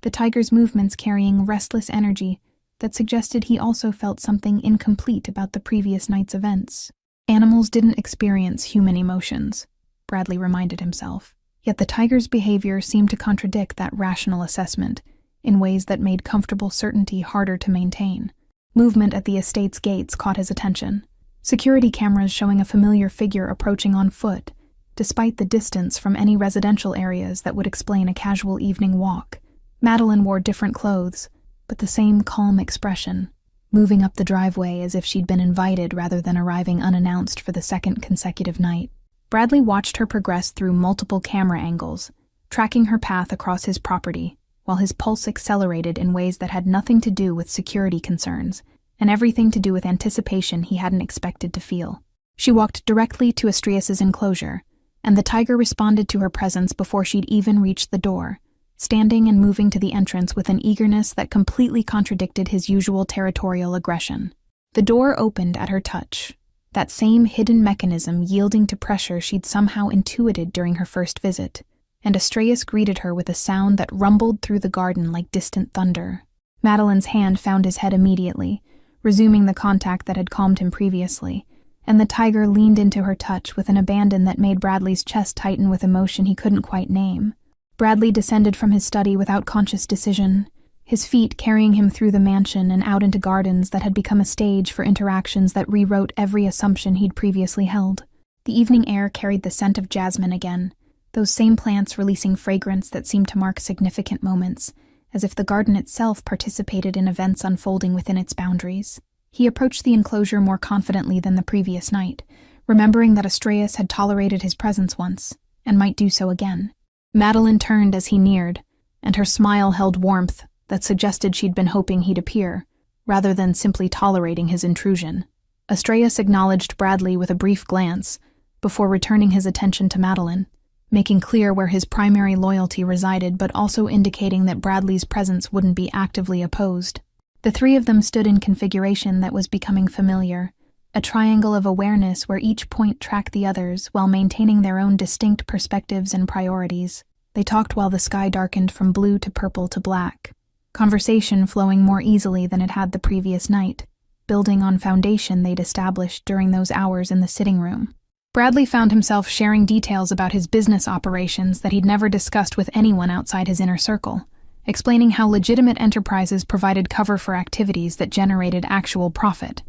Speaker 1: the tiger's movements carrying restless energy that suggested he also felt something incomplete about the previous night's events. Animals didn't experience human emotions, Bradley reminded himself, yet the tiger's behavior seemed to contradict that rational assessment in ways that made comfortable certainty harder to maintain. Movement at the estate's gates caught his attention, security cameras showing a familiar figure approaching on foot, despite the distance from any residential areas that would explain a casual evening walk. Madeline wore different clothes, but the same calm expression, moving up the driveway as if she'd been invited rather than arriving unannounced for the second consecutive night. Bradley watched her progress through multiple camera angles, tracking her path across his property, while his pulse accelerated in ways that had nothing to do with security concerns, and everything to do with anticipation he hadn't expected to feel. She walked directly to Astrias's enclosure, and the tiger responded to her presence before she'd even reached the door, standing and moving to the entrance with an eagerness that completely contradicted his usual territorial aggression. The door opened at her touch, that same hidden mechanism yielding to pressure she'd somehow intuited during her first visit, and Astrias greeted her with a sound that rumbled through the garden like distant thunder. Madeline's hand found his head immediately, resuming the contact that had calmed him previously, and the tiger leaned into her touch with an abandon that made Bradley's chest tighten with emotion he couldn't quite name. Bradley descended from his study without conscious decision, his feet carrying him through the mansion and out into gardens that had become a stage for interactions that rewrote every assumption he'd previously held. The evening air carried the scent of jasmine again, those same plants releasing fragrance that seemed to mark significant moments, as if the garden itself participated in events unfolding within its boundaries. He approached the enclosure more confidently than the previous night, remembering that Astrias had tolerated his presence once, and might do so again. Madeline turned as he neared, and her smile held warmth that suggested she'd been hoping he'd appear, rather than simply tolerating his intrusion. Astrias acknowledged Bradley with a brief glance, before returning his attention to Madeline, making clear where his primary loyalty resided but also indicating that Bradley's presence wouldn't be actively opposed. The three of them stood in configuration that was becoming familiar, a triangle of awareness where each point tracked the others while maintaining their own distinct perspectives and priorities. They talked while the sky darkened from blue to purple to black, conversation flowing more easily than it had the previous night, building on foundation they'd established during those hours in the sitting room. Bradley found himself sharing details about his business operations that he'd never discussed with anyone outside his inner circle, explaining how legitimate enterprises provided cover for activities that generated actual profit.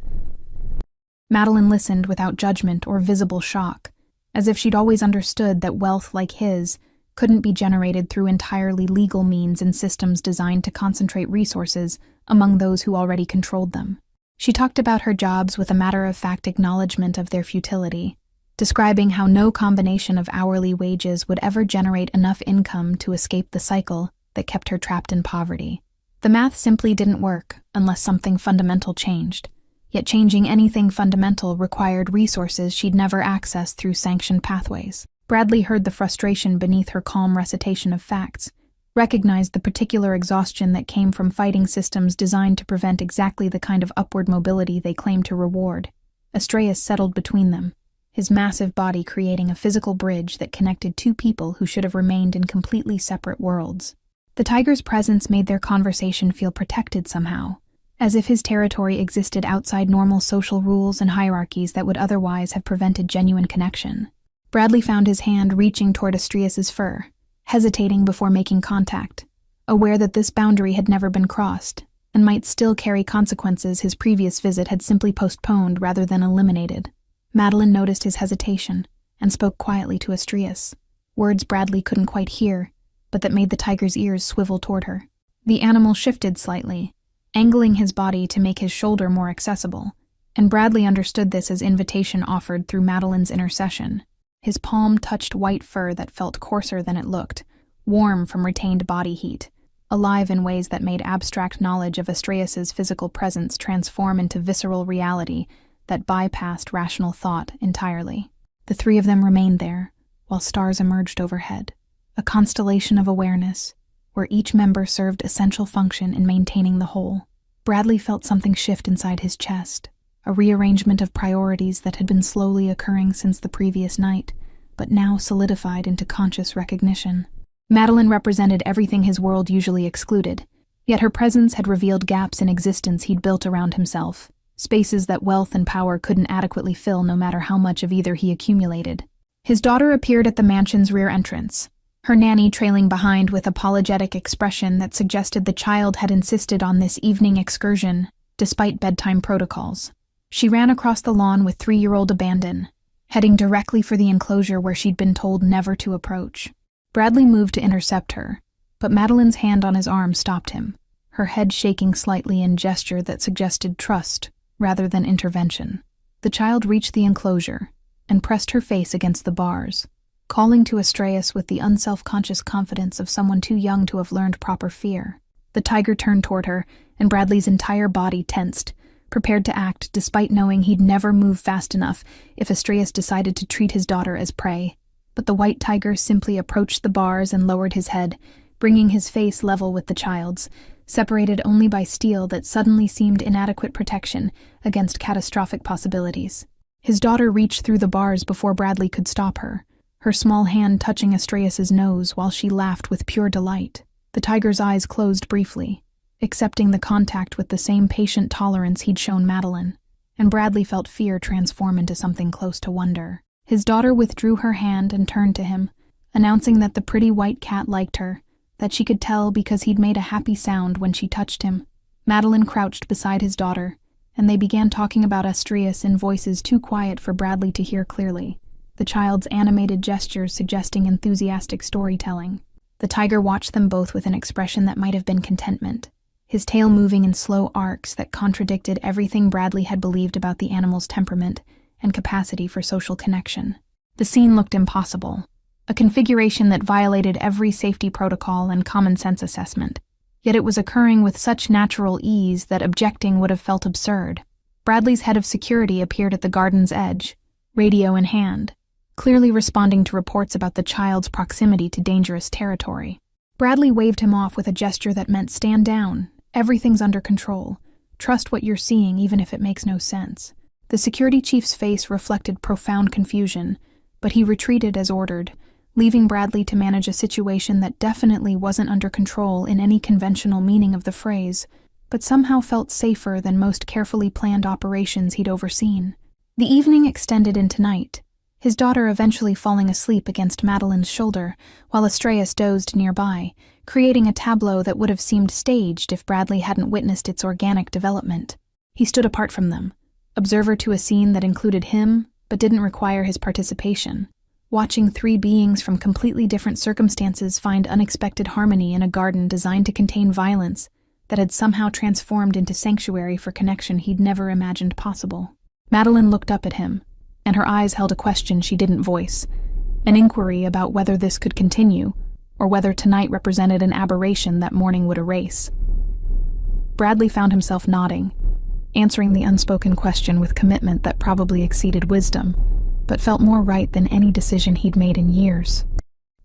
Speaker 1: Madeline listened without judgment or visible shock, as if she'd always understood that wealth like his couldn't be generated through entirely legal means and systems designed to concentrate resources among those who already controlled them. She talked about her jobs with a matter-of-fact acknowledgement of their futility, describing how no combination of hourly wages would ever generate enough income to escape the cycle that kept her trapped in poverty. The math simply didn't work unless something fundamental changed, yet changing anything fundamental required resources she'd never accessed through sanctioned pathways. Bradley heard the frustration beneath her calm recitation of facts, recognized the particular exhaustion that came from fighting systems designed to prevent exactly the kind of upward mobility they claimed to reward. Astrias settled between them, his massive body creating a physical bridge that connected two people who should have remained in completely separate worlds. The tiger's presence made their conversation feel protected somehow, as if his territory existed outside normal social rules and hierarchies that would otherwise have prevented genuine connection. Bradley found his hand reaching toward Astrias's fur, hesitating before making contact, aware that this boundary had never been crossed, and might still carry consequences his previous visit had simply postponed rather than eliminated. Madeline noticed his hesitation and spoke quietly to Astrias, words Bradley couldn't quite hear, but that made the tiger's ears swivel toward her. The animal shifted slightly, angling his body to make his shoulder more accessible, and Bradley understood this as invitation offered through Madeline's intercession. His palm touched white fur that felt coarser than it looked, warm from retained body heat, alive in ways that made abstract knowledge of Astrias's physical presence transform into visceral reality that bypassed rational thought entirely. The three of them remained there, while stars emerged overhead, a constellation of awareness, where each member served essential function in maintaining the whole. Bradley felt something shift inside his chest, a rearrangement of priorities that had been slowly occurring since the previous night, but now solidified into conscious recognition. Madeline represented everything his world usually excluded, yet her presence had revealed gaps in existence he'd built around himself, spaces that wealth and power couldn't adequately fill no matter how much of either he accumulated. His daughter appeared at the mansion's rear entrance, her nanny trailing behind with apologetic expression that suggested the child had insisted on this evening excursion, despite bedtime protocols. She ran across the lawn with 3-year-old abandon, heading directly for the enclosure where she'd been told never to approach. Bradley moved to intercept her, but Madeline's hand on his arm stopped him, her head shaking slightly in gesture that suggested trust rather than intervention. The child reached the enclosure and pressed her face against the bars, calling to Astraeus with the unself-conscious confidence of someone too young to have learned proper fear. The tiger turned toward her, and Bradley's entire body tensed, prepared to act despite knowing he'd never move fast enough if Astraeus decided to treat his daughter as prey. But the white tiger simply approached the bars and lowered his head, bringing his face level with the child's, separated only by steel that suddenly seemed inadequate protection against catastrophic possibilities. His daughter reached through the bars before Bradley could stop her, her small hand touching Astraeus' nose while she laughed with pure delight. The tiger's eyes closed briefly, accepting the contact with the same patient tolerance he'd shown Madeline, and Bradley felt fear transform into something close to wonder. His daughter withdrew her hand and turned to him, announcing that the pretty white cat liked her, that she could tell because he'd made a happy sound when she touched him. Madeline crouched beside his daughter, and they began talking about Astraeus in voices too quiet for Bradley to hear clearly, the child's animated gestures suggesting enthusiastic storytelling. The tiger watched them both with an expression that might have been contentment, his tail moving in slow arcs that contradicted everything Bradley had believed about the animal's temperament and capacity for social connection. The scene looked impossible, a configuration that violated every safety protocol and common sense assessment. Yet it was occurring with such natural ease that objecting would have felt absurd. Bradley's head of security appeared at the garden's edge, radio in hand, clearly responding to reports about the child's proximity to dangerous territory. Bradley waved him off with a gesture that meant stand down, everything's under control, trust what you're seeing even if it makes no sense. The security chief's face reflected profound confusion, but he retreated as ordered, leaving Bradley to manage a situation that definitely wasn't under control in any conventional meaning of the phrase, but somehow felt safer than most carefully planned operations he'd overseen. The evening extended into night, his daughter eventually falling asleep against Madeline's shoulder, while Astraeus dozed nearby, creating a tableau that would have seemed staged if Bradley hadn't witnessed its organic development. He stood apart from them, observer to a scene that included him, but didn't require his participation, watching three beings from completely different circumstances find unexpected harmony in a garden designed to contain violence that had somehow transformed into sanctuary for connection he'd never imagined possible. Madeline looked up at him, and her eyes held a question she didn't voice, an inquiry about whether this could continue, or whether tonight represented an aberration that morning would erase. Bradley found himself nodding, answering the unspoken question with commitment that probably exceeded wisdom, but felt more right than any decision he'd made in years.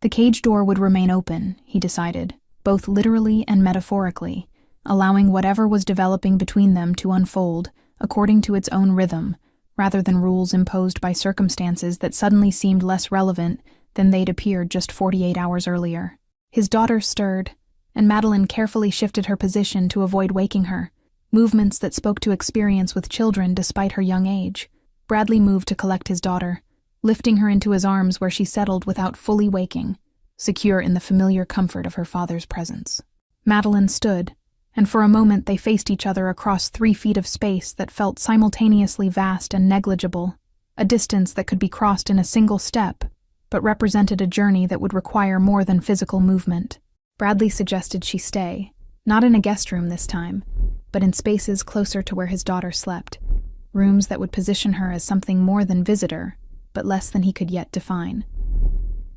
Speaker 1: The cage door would remain open, he decided, both literally and metaphorically, allowing whatever was developing between them to unfold according to its own rhythm, rather than rules imposed by circumstances that suddenly seemed less relevant than they'd appeared just 48 hours earlier. His daughter stirred, and Madeline carefully shifted her position to avoid waking her, movements that spoke to experience with children despite her young age. Bradley moved to collect his daughter, lifting her into his arms where she settled without fully waking, secure in the familiar comfort of her father's presence. Madeline stood, and for a moment they faced each other across 3 feet of space that felt simultaneously vast and negligible, a distance that could be crossed in a single step, but represented a journey that would require more than physical movement. Bradley suggested she stay, not in a guest room this time, but in spaces closer to where his daughter slept, rooms that would position her as something more than visitor, but less than he could yet define.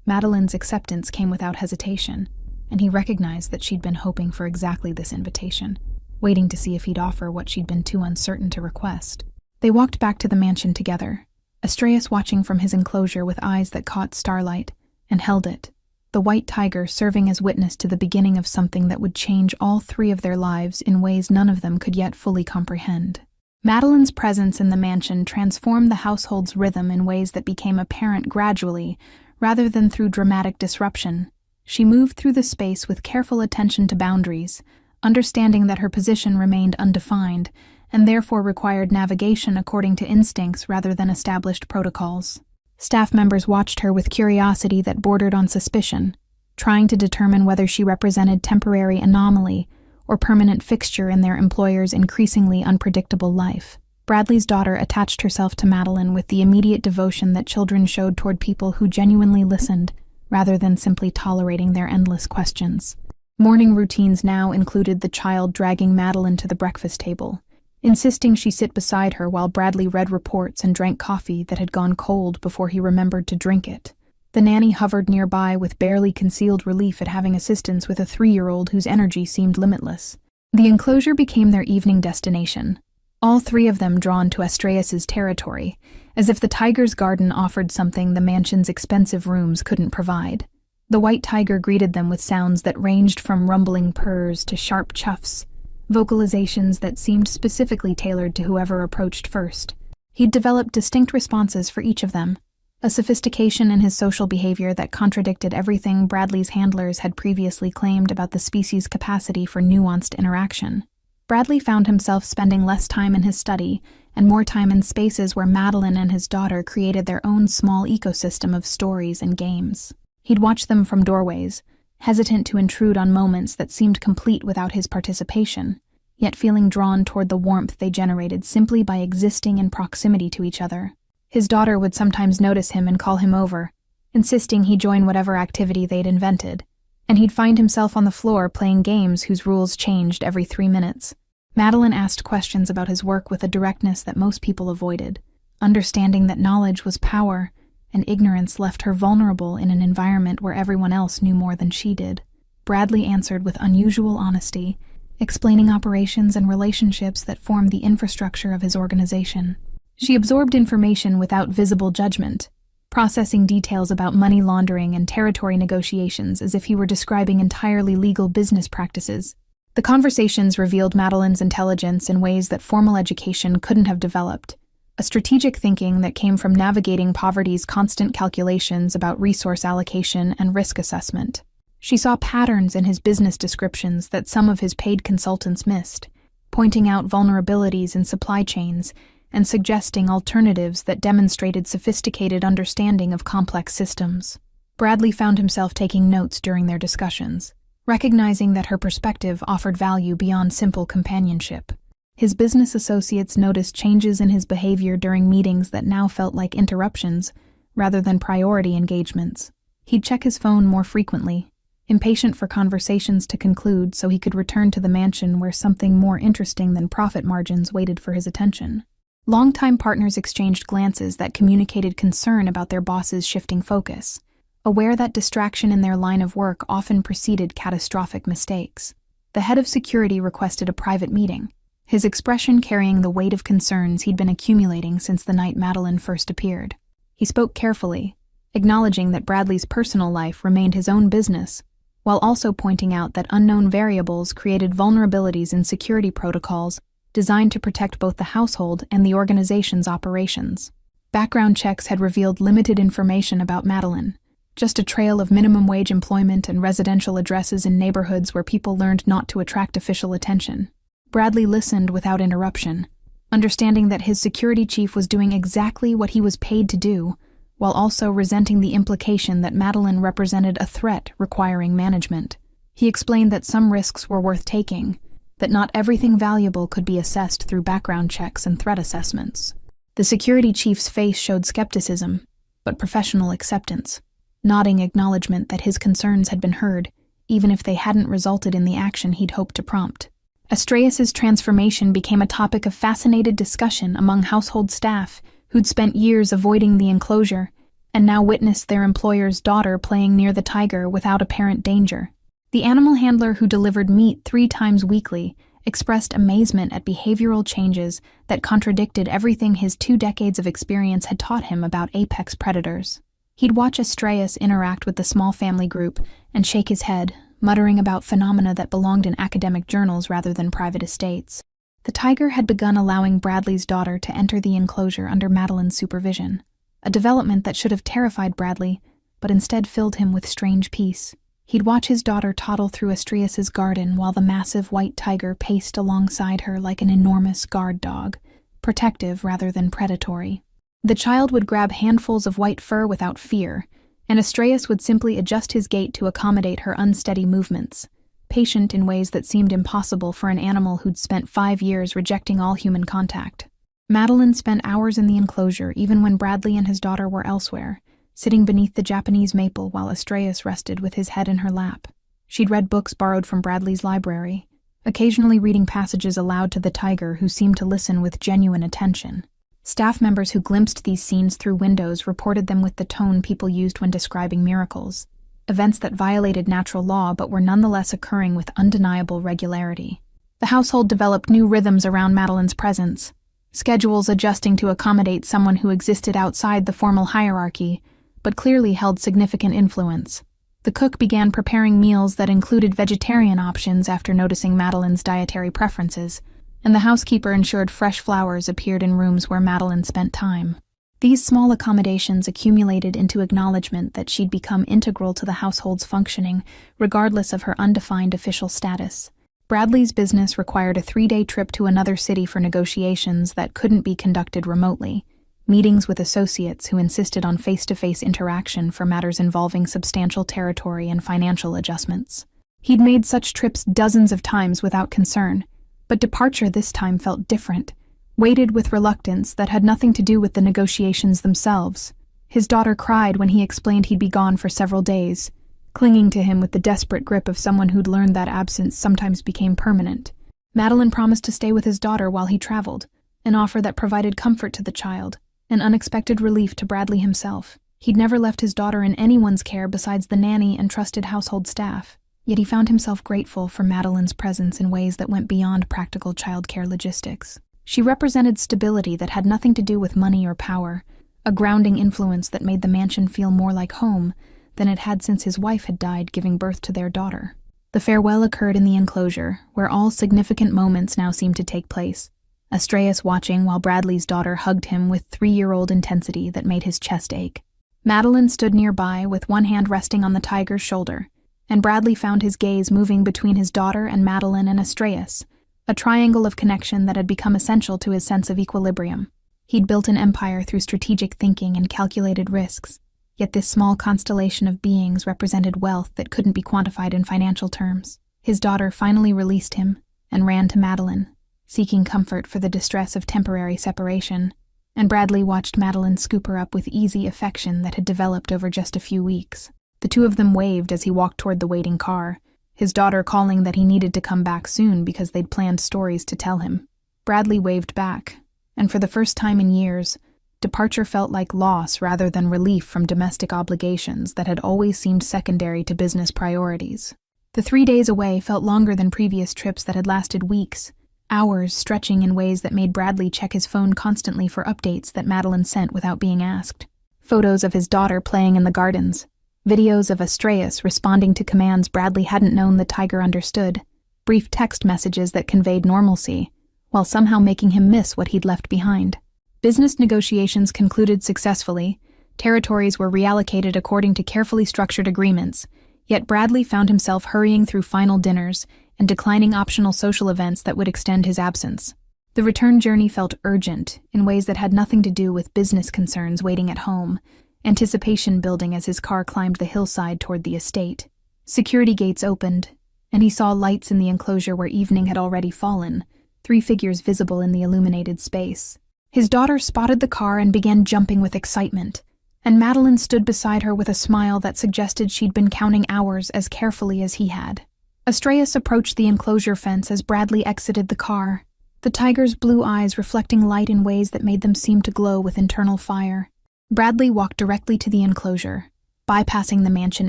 Speaker 1: Madeline's acceptance came without hesitation, and he recognized that she'd been hoping for exactly this invitation, waiting to see if he'd offer what she'd been too uncertain to request. They walked back to the mansion together, Astraeus watching from his enclosure with eyes that caught starlight, and held it, the white tiger serving as witness to the beginning of something that would change all 3 of their lives in ways none of them could yet fully comprehend. Madeline's presence in the mansion transformed the household's rhythm in ways that became apparent gradually, rather than through dramatic disruption. She moved through the space with careful attention to boundaries, understanding that her position remained undefined, and therefore required navigation according to instincts rather than established protocols. Staff members watched her with curiosity that bordered on suspicion, trying to determine whether she represented temporary anomaly or permanent fixture in their employer's increasingly unpredictable life. Bradley's daughter attached herself to Madeline with the immediate devotion that children showed toward people who genuinely listened, rather than simply tolerating their endless questions. Morning routines now included the child dragging Madeline to the breakfast table, insisting she sit beside her while Bradley read reports and drank coffee that had gone cold before he remembered to drink it. The nanny hovered nearby with barely concealed relief at having assistance with a 3-year-old whose energy seemed limitless. The enclosure became their evening destination, all three of them drawn to Astraeus's territory, as if the tiger's garden offered something the mansion's expensive rooms couldn't provide. The white tiger greeted them with sounds that ranged from rumbling purrs to sharp chuffs, vocalizations that seemed specifically tailored to whoever approached first. He'd developed distinct responses for each of them, a sophistication in his social behavior that contradicted everything Bradley's handlers had previously claimed about the species' capacity for nuanced interaction. Bradley found himself spending less time in his study and more time in spaces where Madeline and his daughter created their own small ecosystem of stories and games. He'd watch them from doorways, hesitant to intrude on moments that seemed complete without his participation, yet feeling drawn toward the warmth they generated simply by existing in proximity to each other. His daughter would sometimes notice him and call him over, insisting he join whatever activity they'd invented, and he'd find himself on the floor playing games whose rules changed every 3 minutes. Madeline asked questions about his work with a directness that most people avoided, understanding that knowledge was power, and ignorance left her vulnerable in an environment where everyone else knew more than she did. Bradley answered with unusual honesty, explaining operations and relationships that formed the infrastructure of his organization. She absorbed information without visible judgment, processing details about money laundering and territory negotiations as if he were describing entirely legal business practices. The conversations revealed Madeline's intelligence in ways that formal education couldn't have developed, a strategic thinking that came from navigating poverty's constant calculations about resource allocation and risk assessment. She saw patterns in his business descriptions that some of his paid consultants missed, pointing out vulnerabilities in supply chains and suggesting alternatives that demonstrated sophisticated understanding of complex systems. Bradley found himself taking notes during their discussions, recognizing that her perspective offered value beyond simple companionship. His business associates noticed changes in his behavior during meetings that now felt like interruptions rather than priority engagements. He'd check his phone more frequently, impatient for conversations to conclude so he could return to the mansion where something more interesting than profit margins waited for his attention. Longtime partners exchanged glances that communicated concern about their boss's shifting focus, aware that distraction in their line of work often preceded catastrophic mistakes. The head of security requested a private meeting, his expression carrying the weight of concerns he'd been accumulating since the night Madeline first appeared. He spoke carefully, acknowledging that Bradley's personal life remained his own business, while also pointing out that unknown variables created vulnerabilities in security protocols designed to protect both the household and the organization's operations. Background checks had revealed limited information about Madeline, just a trail of minimum wage employment and residential addresses in neighborhoods where people learned not to attract official attention. Bradley listened without interruption, understanding that his security chief was doing exactly what he was paid to do, while also resenting the implication that Madeline represented a threat requiring management. He explained that some risks were worth taking, that not everything valuable could be assessed through background checks and threat assessments. The security chief's face showed skepticism, but professional acceptance, nodding acknowledgement that his concerns had been heard, even if they hadn't resulted in the action he'd hoped to prompt. Astraeus's transformation became a topic of fascinated discussion among household staff who'd spent years avoiding the enclosure and now witnessed their employer's daughter playing near the tiger without apparent danger. The animal handler who delivered meat 3 times weekly expressed amazement at behavioral changes that contradicted everything his 2 decades of experience had taught him about apex predators. He'd watch Astraeus interact with the small family group and shake his head, muttering about phenomena that belonged in academic journals rather than private estates. The tiger had begun allowing Bradley's daughter to enter the enclosure under Madeline's supervision, a development that should have terrified Bradley, but instead filled him with strange peace. He'd watch his daughter toddle through Astraeus's garden while the massive white tiger paced alongside her like an enormous guard dog, protective rather than predatory. The child would grab handfuls of white fur without fear, and Astraeus would simply adjust his gait to accommodate her unsteady movements, patient in ways that seemed impossible for an animal who'd spent 5 years rejecting all human contact. Madeline spent hours in the enclosure even when Bradley and his daughter were elsewhere, sitting beneath the Japanese maple while Astraeus rested with his head in her lap. She'd read books borrowed from Bradley's library, occasionally reading passages aloud to the tiger, who seemed to listen with genuine attention. Staff members who glimpsed these scenes through windows reported them with the tone people used when describing miracles, events that violated natural law but were nonetheless occurring with undeniable regularity. The household developed new rhythms around Madeline's presence, schedules adjusting to accommodate someone who existed outside the formal hierarchy, but clearly held significant influence. The cook began preparing meals that included vegetarian options after noticing Madeline's dietary preferences, and the housekeeper ensured fresh flowers appeared in rooms where Madeline spent time. These small accommodations accumulated into acknowledgement that she'd become integral to the household's functioning, regardless of her undefined official status. Bradley's business required a 3-day trip to another city for negotiations that couldn't be conducted remotely, meetings with associates who insisted on face-to-face interaction for matters involving substantial territory and financial adjustments. He'd made such trips dozens of times without concern, but departure this time felt different, weighted with reluctance that had nothing to do with the negotiations themselves. His daughter cried when he explained he'd be gone for several days, clinging to him with the desperate grip of someone who'd learned that absence sometimes became permanent. Madeline promised to stay with his daughter while he traveled, an offer that provided comfort to the child, an unexpected relief to Bradley himself. He'd never left his daughter in anyone's care besides the nanny and trusted household staff, yet he found himself grateful for Madeline's presence in ways that went beyond practical childcare logistics. She represented stability that had nothing to do with money or power, a grounding influence that made the mansion feel more like home than it had since his wife had died giving birth to their daughter. The farewell occurred in the enclosure, where all significant moments now seemed to take place, Astreus watching while Bradley's daughter hugged him with 3-year-old intensity that made his chest ache. Madeline stood nearby with one hand resting on the tiger's shoulder, and Bradley found his gaze moving between his daughter and Madeline and Astreus, a triangle of connection that had become essential to his sense of equilibrium. He'd built an empire through strategic thinking and calculated risks, yet this small constellation of beings represented wealth that couldn't be quantified in financial terms. His daughter finally released him and ran to Madeline, seeking comfort for the distress of temporary separation, and Bradley watched Madeline scoop her up with easy affection that had developed over just a few weeks. The two of them waved as he walked toward the waiting car, his daughter calling that he needed to come back soon because they'd planned stories to tell him. Bradley waved back, and for the first time in years, departure felt like loss rather than relief from domestic obligations that had always seemed secondary to business priorities. The 3 days away felt longer than previous trips that had lasted weeks, hours stretching in ways that made Bradley check his phone constantly for updates that Madeline sent without being asked. Photos of his daughter playing in the gardens, videos of Astreus responding to commands Bradley hadn't known the tiger understood, brief text messages that conveyed normalcy, while somehow making him miss what he'd left behind. Business negotiations concluded successfully, territories were reallocated according to carefully structured agreements, yet Bradley found himself hurrying through final dinners and declining optional social events that would extend his absence. The return journey felt urgent in ways that had nothing to do with business concerns waiting at home, anticipation building as his car climbed the hillside toward the estate. Security gates opened, and he saw lights in the enclosure where evening had already fallen, 3 figures visible in the illuminated space. His daughter spotted the car and began jumping with excitement, and Madeline stood beside her with a smile that suggested she'd been counting hours as carefully as he had. Astreus approached the enclosure fence as Bradley exited the car, the tiger's blue eyes reflecting light in ways that made them seem to glow with internal fire. Bradley walked directly to the enclosure, bypassing the mansion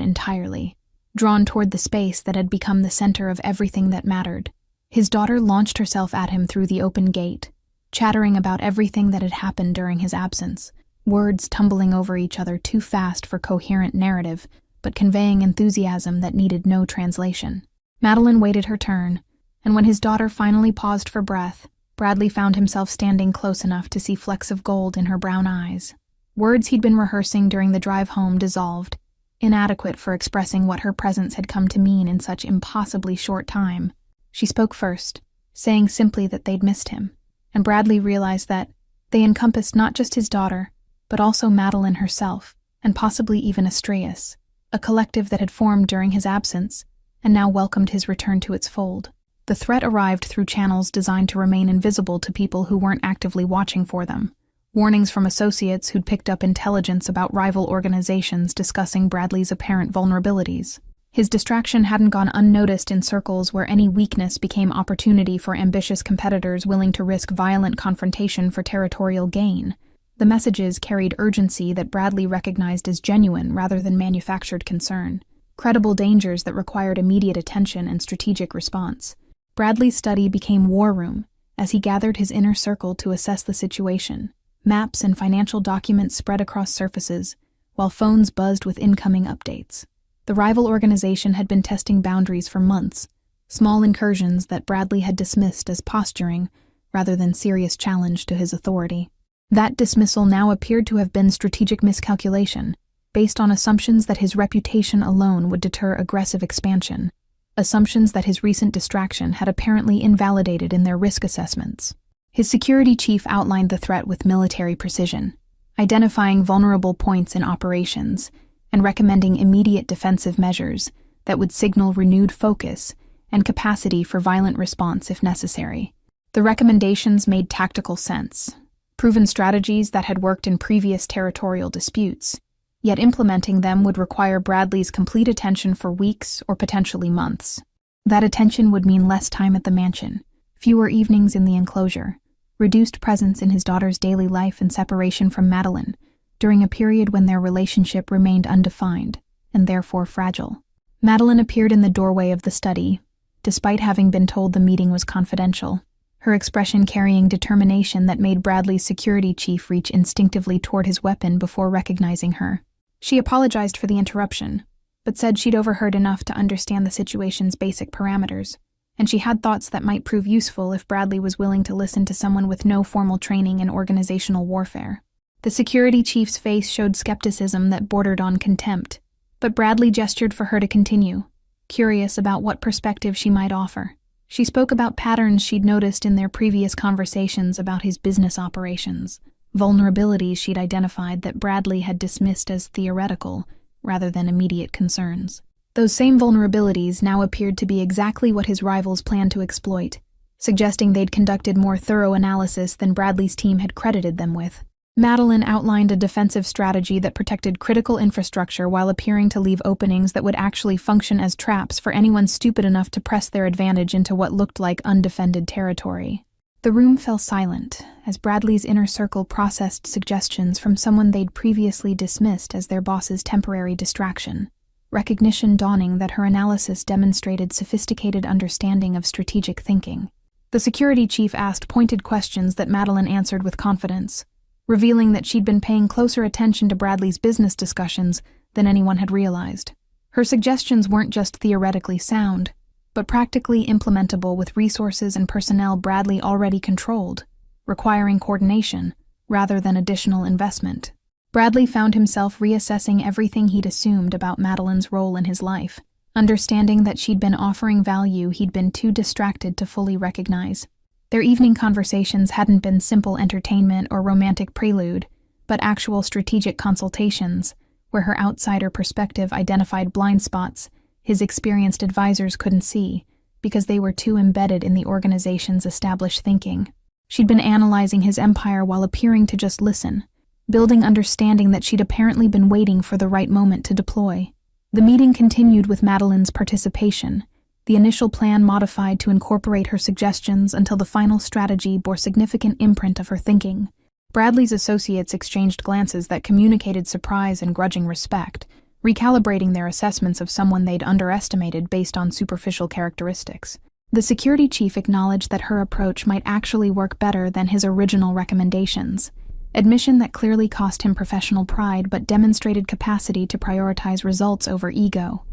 Speaker 1: entirely, drawn toward the space that had become the center of everything that mattered. His daughter launched herself at him through the open gate, chattering about everything that had happened during his absence, words tumbling over each other too fast for coherent narrative, but conveying enthusiasm that needed no translation. Madeline waited her turn, and when his daughter finally paused for breath, Bradley found himself standing close enough to see flecks of gold in her brown eyes. Words he'd been rehearsing during the drive home dissolved, inadequate for expressing what her presence had come to mean in such impossibly short time. She spoke first, saying simply that they'd missed him, and Bradley realized that they encompassed not just his daughter, but also Madeline herself, and possibly even Astreus, a collective that had formed during his absence, and now welcomed his return to its fold. The threat arrived through channels designed to remain invisible to people who weren't actively watching for them. Warnings from associates who'd picked up intelligence about rival organizations discussing Bradley's apparent vulnerabilities. His distraction hadn't gone unnoticed in circles where any weakness became opportunity for ambitious competitors willing to risk violent confrontation for territorial gain. The messages carried urgency that Bradley recognized as genuine rather than manufactured concern, credible dangers that required immediate attention and strategic response. Bradley's study became war room as he gathered his inner circle to assess the situation. Maps and financial documents spread across surfaces, while phones buzzed with incoming updates. The rival organization had been testing boundaries for months, small incursions that Bradley had dismissed as posturing rather than serious challenge to his authority. That dismissal now appeared to have been strategic miscalculation, based on assumptions that his reputation alone would deter aggressive expansion, assumptions that his recent distraction had apparently invalidated in their risk assessments. His security chief outlined the threat with military precision, identifying vulnerable points in operations and recommending immediate defensive measures that would signal renewed focus and capacity for violent response if necessary. The recommendations made tactical sense, proven strategies that had worked in previous territorial disputes, yet implementing them would require Bradley's complete attention for weeks or potentially months. That attention would mean less time at the mansion, fewer evenings in the enclosure, reduced presence in his daughter's daily life and separation from Madeline, during a period when their relationship remained undefined and therefore fragile. Madeline appeared in the doorway of the study, despite having been told the meeting was confidential, her expression carrying determination that made Bradley's security chief reach instinctively toward his weapon before recognizing her. She apologized for the interruption, but said she'd overheard enough to understand the situation's basic parameters, and she had thoughts that might prove useful if Bradley was willing to listen to someone with no formal training in organizational warfare. The security chief's face showed skepticism that bordered on contempt, but Bradley gestured for her to continue, curious about what perspective she might offer. She spoke about patterns she'd noticed in their previous conversations about his business operations, vulnerabilities she'd identified that Bradley had dismissed as theoretical rather than immediate concerns. Those same vulnerabilities now appeared to be exactly what his rivals planned to exploit, suggesting they'd conducted more thorough analysis than Bradley's team had credited them with. Madeline outlined a defensive strategy that protected critical infrastructure while appearing to leave openings that would actually function as traps for anyone stupid enough to press their advantage into what looked like undefended territory. The room fell silent as Bradley's inner circle processed suggestions from someone they'd previously dismissed as their boss's temporary distraction, recognition dawning that her analysis demonstrated sophisticated understanding of strategic thinking. The security chief asked pointed questions that Madeline answered with confidence, revealing that she'd been paying closer attention to Bradley's business discussions than anyone had realized. Her suggestions weren't just theoretically sound, but practically implementable with resources and personnel Bradley already controlled, requiring coordination rather than additional investment. Bradley found himself reassessing everything he'd assumed about Madeline's role in his life, understanding that she'd been offering value he'd been too distracted to fully recognize. Their evening conversations hadn't been simple entertainment or romantic prelude, but actual strategic consultations, where her outsider perspective identified blind spots his experienced advisors couldn't see because they were too embedded in the organization's established thinking. She'd been analyzing his empire while appearing to just listen, building understanding that she'd apparently been waiting for the right moment to deploy. The meeting continued with Madeline's participation, the initial plan modified to incorporate her suggestions until the final strategy bore significant imprint of her thinking. Bradley's associates exchanged glances that communicated surprise and grudging respect, recalibrating their assessments of someone they'd underestimated based on superficial characteristics. The security chief acknowledged that her approach might actually work better than his original recommendations, admission that clearly cost him professional pride but demonstrated capacity to prioritize results over ego.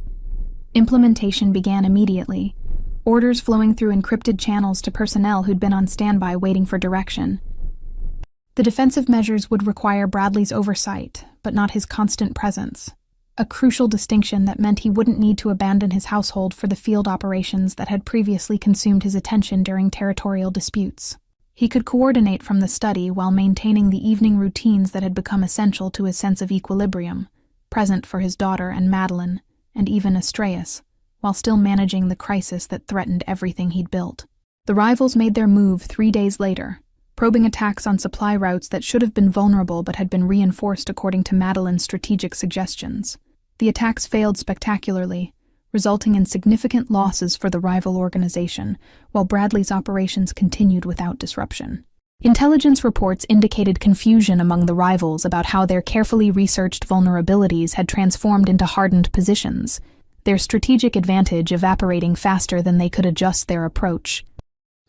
Speaker 1: Implementation began immediately, orders flowing through encrypted channels to personnel who'd been on standby waiting for direction. The defensive measures would require Bradley's oversight, but not his constant presence, a crucial distinction that meant he wouldn't need to abandon his household for the field operations that had previously consumed his attention during territorial disputes. He could coordinate from the study while maintaining the evening routines that had become essential to his sense of equilibrium, present for his daughter and Madeline, and even Astreus, while still managing the crisis that threatened everything he'd built. The rivals made their move 3 days later, probing attacks on supply routes that should have been vulnerable but had been reinforced according to Madeline's strategic suggestions. The attacks failed spectacularly, resulting in significant losses for the rival organization, while Bradley's operations continued without disruption. Intelligence reports indicated confusion among the rivals about how their carefully researched vulnerabilities had transformed into hardened positions, their strategic advantage evaporating faster than they could adjust their approach.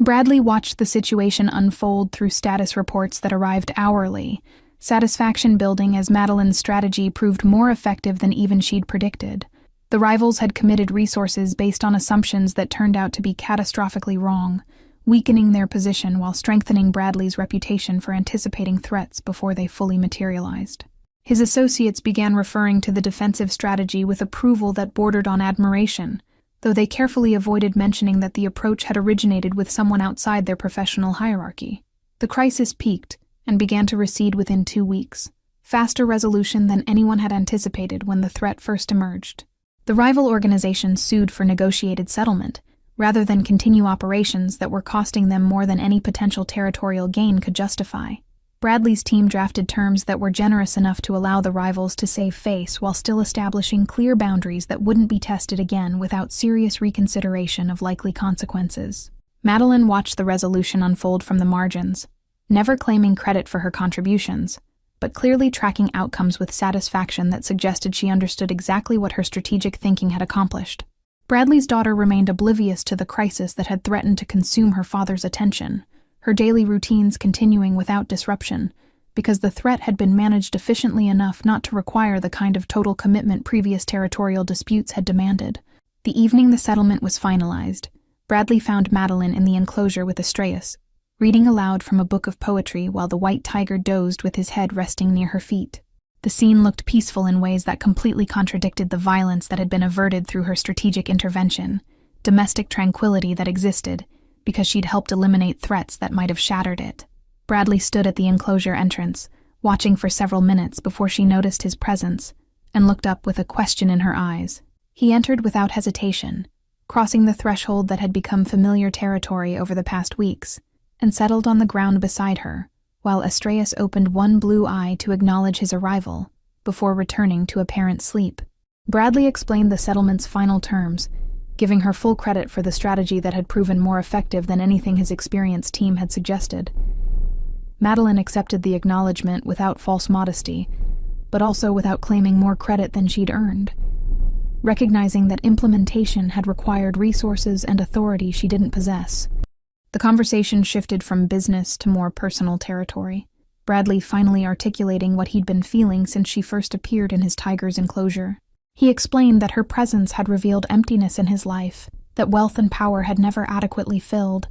Speaker 1: Bradley watched the situation unfold through status reports that arrived hourly, satisfaction building as Madeline's strategy proved more effective than even she'd predicted. The rivals had committed resources based on assumptions that turned out to be catastrophically wrong, weakening their position while strengthening Bradley's reputation for anticipating threats before they fully materialized. His associates began referring to the defensive strategy with approval that bordered on admiration, though they carefully avoided mentioning that the approach had originated with someone outside their professional hierarchy. The crisis peaked and began to recede within 2 weeks, faster resolution than anyone had anticipated when the threat first emerged. The rival organizations sued for negotiated settlement, rather than continue operations that were costing them more than any potential territorial gain could justify. Bradley's team drafted terms that were generous enough to allow the rivals to save face while still establishing clear boundaries that wouldn't be tested again without serious reconsideration of likely consequences. Madeline watched the resolution unfold from the margins, never claiming credit for her contributions, but clearly tracking outcomes with satisfaction that suggested she understood exactly what her strategic thinking had accomplished. Bradley's daughter remained oblivious to the crisis that had threatened to consume her father's attention, her daily routines continuing without disruption, because the threat had been managed efficiently enough not to require the kind of total commitment previous territorial disputes had demanded. The evening the settlement was finalized, Bradley found Madeline in the enclosure with Estrellas, reading aloud from a book of poetry while the white tiger dozed with his head resting near her feet. The scene looked peaceful in ways that completely contradicted the violence that had been averted through her strategic intervention, domestic tranquility that existed, because she'd helped eliminate threats that might have shattered it. Bradley stood at the enclosure entrance, watching for several minutes before she noticed his presence, and looked up with a question in her eyes. He entered without hesitation, crossing the threshold that had become familiar territory over the past weeks, and settled on the ground beside her, while Estrellas opened one blue eye to acknowledge his arrival, before returning to apparent sleep. Bradley explained the settlement's final terms, giving her full credit for the strategy that had proven more effective than anything his experienced team had suggested. Madeline accepted the acknowledgement without false modesty, but also without claiming more credit than she'd earned, recognizing that implementation had required resources and authority she didn't possess. The conversation shifted from business to more personal territory, Bradley finally articulating what he'd been feeling since she first appeared in his tiger's enclosure. He explained that her presence had revealed emptiness in his life, that wealth and power had never adequately filled.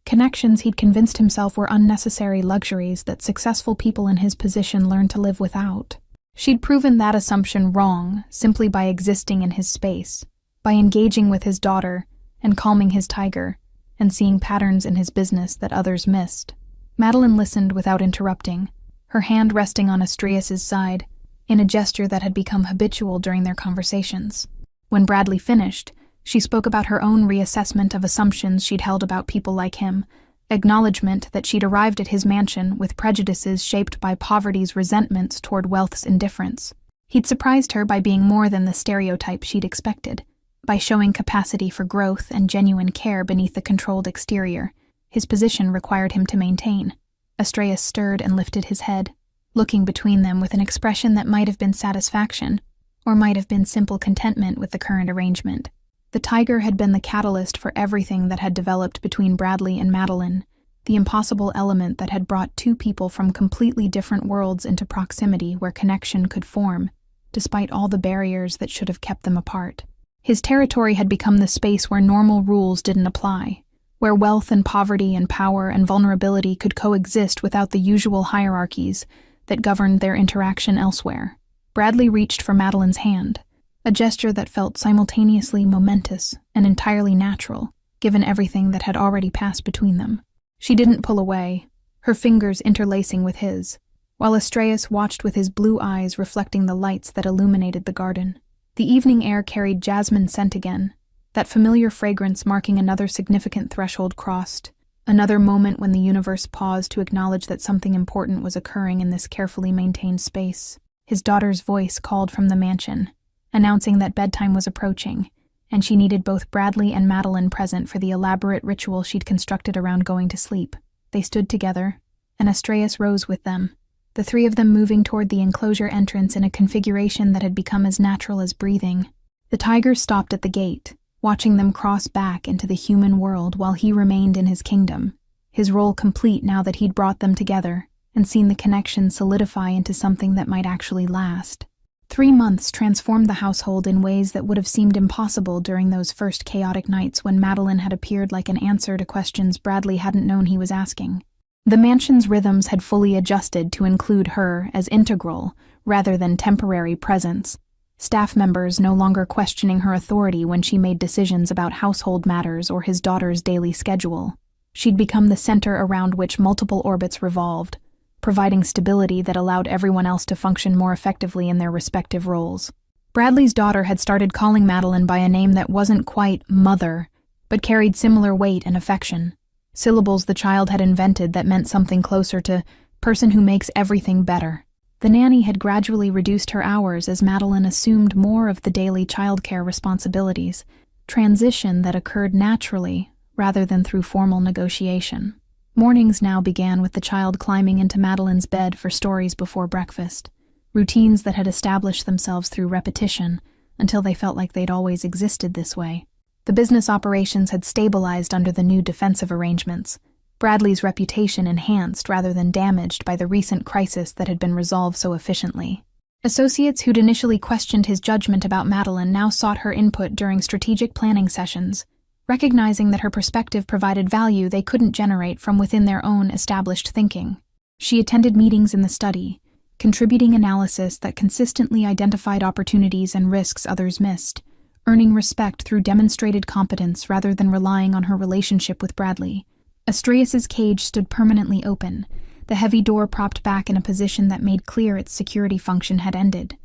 Speaker 1: Connections he'd convinced himself were unnecessary luxuries that successful people in his position learned to live without. She'd proven that assumption wrong simply by existing in his space, by engaging with his daughter and calming his tiger, and seeing patterns in his business that others missed. Madeline listened without interrupting, her hand resting on Estrellas' side, in a gesture that had become habitual during their conversations. When Bradley finished, she spoke about her own reassessment of assumptions she'd held about people like him, acknowledgement that she'd arrived at his mansion with prejudices shaped by poverty's resentments toward wealth's indifference. He'd surprised her by being more than the stereotype she'd expected, by showing capacity for growth and genuine care beneath the controlled exterior his position required him to maintain. Estrellas stirred and lifted his head, looking between them with an expression that might have been satisfaction, or might have been simple contentment with the current arrangement. The tiger had been the catalyst for everything that had developed between Bradley and Madeline, the impossible element that had brought two people from completely different worlds into proximity where connection could form, despite all the barriers that should have kept them apart. His territory had become the space where normal rules didn't apply, where wealth and poverty and power and vulnerability could coexist without the usual hierarchies that governed their interaction elsewhere. Bradley reached for Madeline's hand, a gesture that felt simultaneously momentous and entirely natural, given everything that had already passed between them. She didn't pull away, her fingers interlacing with his, while Estrellas watched with his blue eyes reflecting the lights that illuminated the garden. The evening air carried jasmine scent again, that familiar fragrance marking another significant threshold crossed, another moment when the universe paused to acknowledge that something important was occurring in this carefully maintained space. His daughter's voice called from the mansion, announcing that bedtime was approaching, and she needed both Bradley and Madeline present for the elaborate ritual she'd constructed around going to sleep. They stood together, and Astraeus rose with them, the three of them moving toward the enclosure entrance in a configuration that had become as natural as breathing. The tiger stopped at the gate, watching them cross back into the human world while he remained in his kingdom, his role complete now that he'd brought them together and seen the connection solidify into something that might actually last. 3 months transformed the household in ways that would have seemed impossible during those first chaotic nights when Madeline had appeared like an answer to questions Bradley hadn't known he was asking. The mansion's rhythms had fully adjusted to include her as integral rather than temporary presence, staff members no longer questioning her authority when she made decisions about household matters or his daughter's daily schedule. She'd become the center around which multiple orbits revolved, providing stability that allowed everyone else to function more effectively in their respective roles. Bradley's daughter had started calling Madeline by a name that wasn't quite mother, but carried similar weight and affection. Syllables the child had invented that meant something closer to person who makes everything better. The nanny had gradually reduced her hours as Madeline assumed more of the daily childcare responsibilities, transition that occurred naturally rather than through formal negotiation. Mornings now began with the child climbing into Madeline's bed for stories before breakfast, routines that had established themselves through repetition until they felt like they'd always existed this way. The business operations had stabilized under the new defensive arrangements, Bradley's reputation enhanced rather than damaged by the recent crisis that had been resolved so efficiently. Associates who'd initially questioned his judgment about Madeline now sought her input during strategic planning sessions, recognizing that her perspective provided value they couldn't generate from within their own established thinking. She attended meetings in the study, contributing analysis that consistently identified opportunities and risks others missed, earning respect through demonstrated competence rather than relying on her relationship with Bradley. Astraeus's cage stood permanently open, the heavy door propped back in a position that made clear its security function had ended.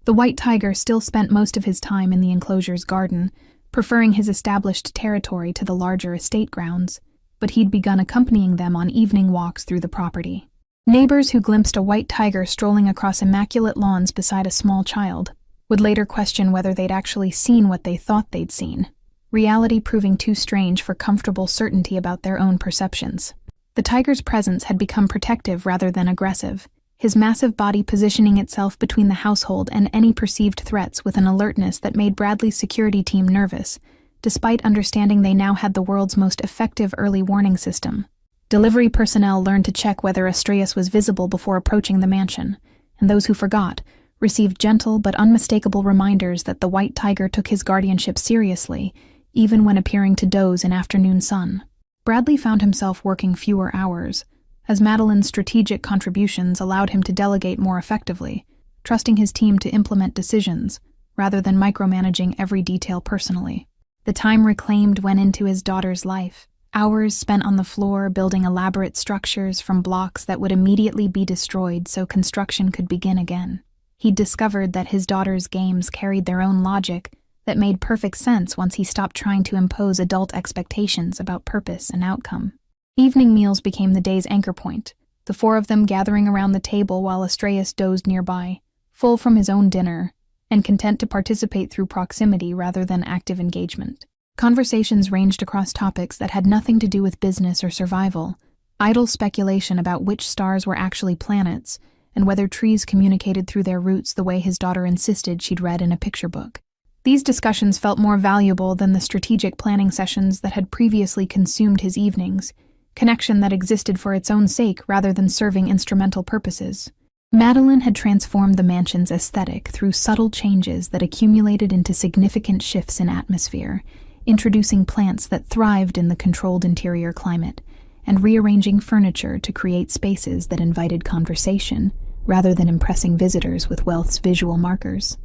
Speaker 1: The white tiger still spent most of his time in the enclosure's garden, preferring his established territory to the larger estate grounds, but he'd begun accompanying them on evening walks through the property. Neighbors who glimpsed a white tiger strolling across immaculate lawns beside a small child would later question whether they'd actually seen what they thought they'd seen, reality proving too strange for comfortable certainty about their own perceptions. The tiger's presence had become protective rather than aggressive, his massive body positioning itself between the household and any perceived threats with an alertness that made Bradley's security team nervous, despite understanding they now had the world's most effective early warning system. Delivery personnel learned to check whether Astraeus was visible before approaching the mansion, and those who forgot received gentle but unmistakable reminders that the white tiger took his guardianship seriously, even when appearing to doze in afternoon sun. Bradley found himself working fewer hours, as Madeline's strategic contributions allowed him to delegate more effectively, trusting his team to implement decisions, rather than micromanaging every detail personally. The time reclaimed went into his daughter's life, hours spent on the floor building elaborate structures from blocks that would immediately be destroyed so construction could begin again. He'd discovered that his daughter's games carried their own logic that made perfect sense once he stopped trying to impose adult expectations about purpose and outcome. Evening meals became the day's anchor point, the four of them gathering around the table while Astraeus dozed nearby, full from his own dinner, and content to participate through proximity rather than active engagement. Conversations ranged across topics that had nothing to do with business or survival, idle speculation about which stars were actually planets, and whether trees communicated through their roots the way his daughter insisted she'd read in a picture book. These discussions felt more valuable than the strategic planning sessions that had previously consumed his evenings, connection that existed for its own sake rather than serving instrumental purposes. Madeline had transformed the mansion's aesthetic through subtle changes that accumulated into significant shifts in atmosphere, introducing plants that thrived in the controlled interior climate, and rearranging furniture to create spaces that invited conversation, rather than impressing visitors with wealth's visual markers.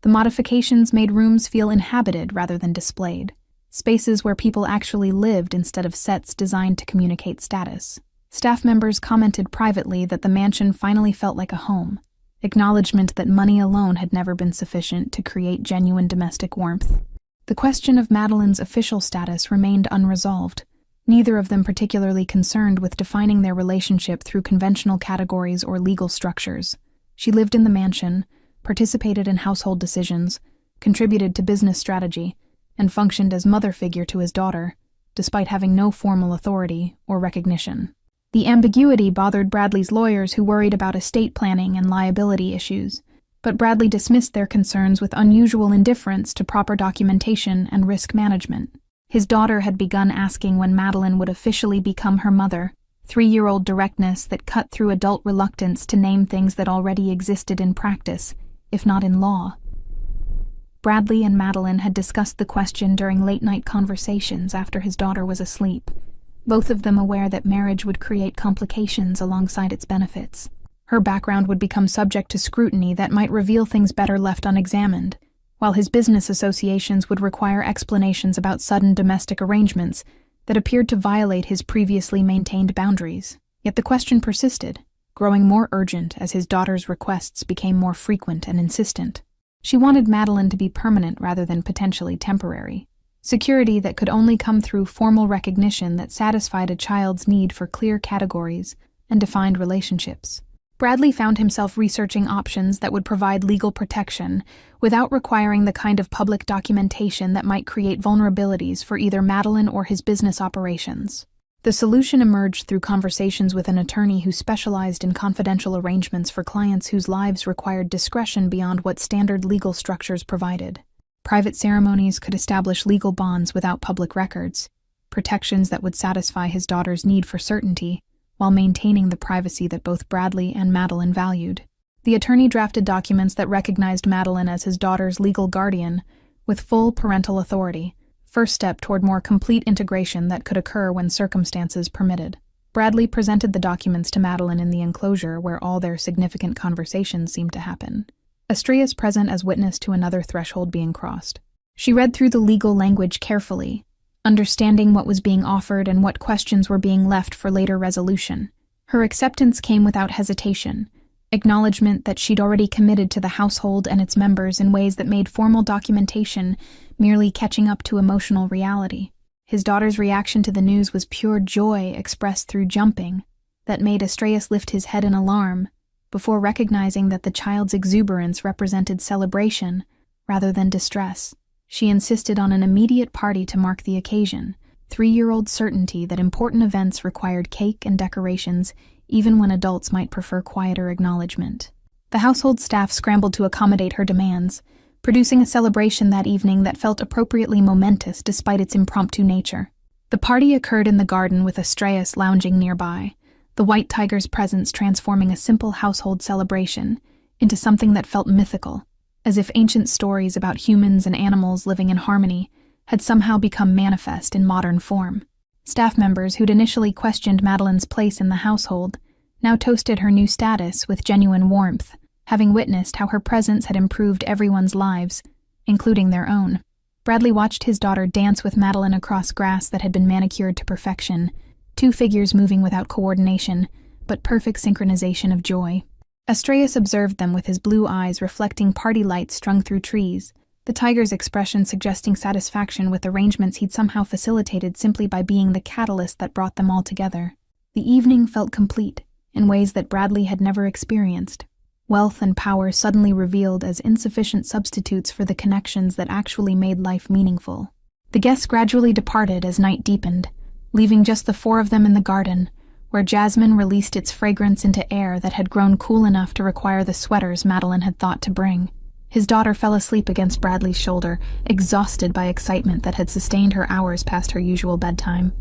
Speaker 1: The modifications made rooms feel inhabited rather than displayed, spaces where people actually lived instead of sets designed to communicate status. Staff members commented privately that the mansion finally felt like a home, acknowledgement that money alone had never been sufficient to create genuine domestic warmth. The question of Madeline's official status remained unresolved, neither of them particularly concerned with defining their relationship through conventional categories or legal structures. She lived in the mansion, participated in household decisions, contributed to business strategy, and functioned as mother figure to his daughter, despite having no formal authority or recognition. The ambiguity bothered Bradley's lawyers, who worried about estate planning and liability issues, but Bradley dismissed their concerns with unusual indifference to proper documentation and risk management. His daughter had begun asking when Madeline would officially become her mother, 3-year-old directness that cut through adult reluctance to name things that already existed in practice, if not in law. Bradley and Madeline had discussed the question during late-night conversations after his daughter was asleep, both of them aware that marriage would create complications alongside its benefits. Her background would become subject to scrutiny that might reveal things better left unexamined, while his business associations would require explanations about sudden domestic arrangements that appeared to violate his previously maintained boundaries. Yet the question persisted, growing more urgent as his daughter's requests became more frequent and insistent. She wanted Madeline to be permanent rather than potentially temporary. Security that could only come through formal recognition that satisfied a child's need for clear categories and defined relationships. Bradley found himself researching options that would provide legal protection without requiring the kind of public documentation that might create vulnerabilities for either Madeline or his business operations. The solution emerged through conversations with an attorney who specialized in confidential arrangements for clients whose lives required discretion beyond what standard legal structures provided. Private ceremonies could establish legal bonds without public records, protections that would satisfy his daughter's need for certainty, while maintaining the privacy that both Bradley and Madeline valued. The attorney drafted documents that recognized Madeline as his daughter's legal guardian, with full parental authority, first step toward more complete integration that could occur when circumstances permitted. Bradley presented the documents to Madeline in the enclosure where all their significant conversations seemed to happen, Estrellas present as witness to another threshold being crossed. She read through the legal language carefully, understanding what was being offered and what questions were being left for later resolution. Her acceptance came without hesitation, acknowledgement that she'd already committed to the household and its members in ways that made formal documentation merely catching up to emotional reality. His daughter's reaction to the news was pure joy expressed through jumping that made Estrellas lift his head in alarm before recognizing that the child's exuberance represented celebration rather than distress. She insisted on an immediate party to mark the occasion, 3-year-old certainty that important events required cake and decorations even when adults might prefer quieter acknowledgement. The household staff scrambled to accommodate her demands, producing a celebration that evening that felt appropriately momentous despite its impromptu nature. The party occurred in the garden with Estrellas lounging nearby, the white tiger's presence transforming a simple household celebration into something that felt mythical, as if ancient stories about humans and animals living in harmony had somehow become manifest in modern form. Staff members who'd initially questioned Madeline's place in the household now toasted her new status with genuine warmth, having witnessed how her presence had improved everyone's lives, including their own. Bradley watched his daughter dance with Madeline across grass that had been manicured to perfection, 2 figures moving without coordination, but perfect synchronization of joy. Estrellas observed them with his blue eyes reflecting party lights strung through trees, the tiger's expression suggesting satisfaction with arrangements he'd somehow facilitated simply by being the catalyst that brought them all together. The evening felt complete, in ways that Bradley had never experienced. Wealth and power suddenly revealed as insufficient substitutes for the connections that actually made life meaningful. The guests gradually departed as night deepened, leaving just the 4 of them in the garden, where jasmine released its fragrance into air that had grown cool enough to require the sweaters Madeline had thought to bring. His daughter fell asleep against Bradley's shoulder, exhausted by excitement that had sustained her hours past her usual bedtime.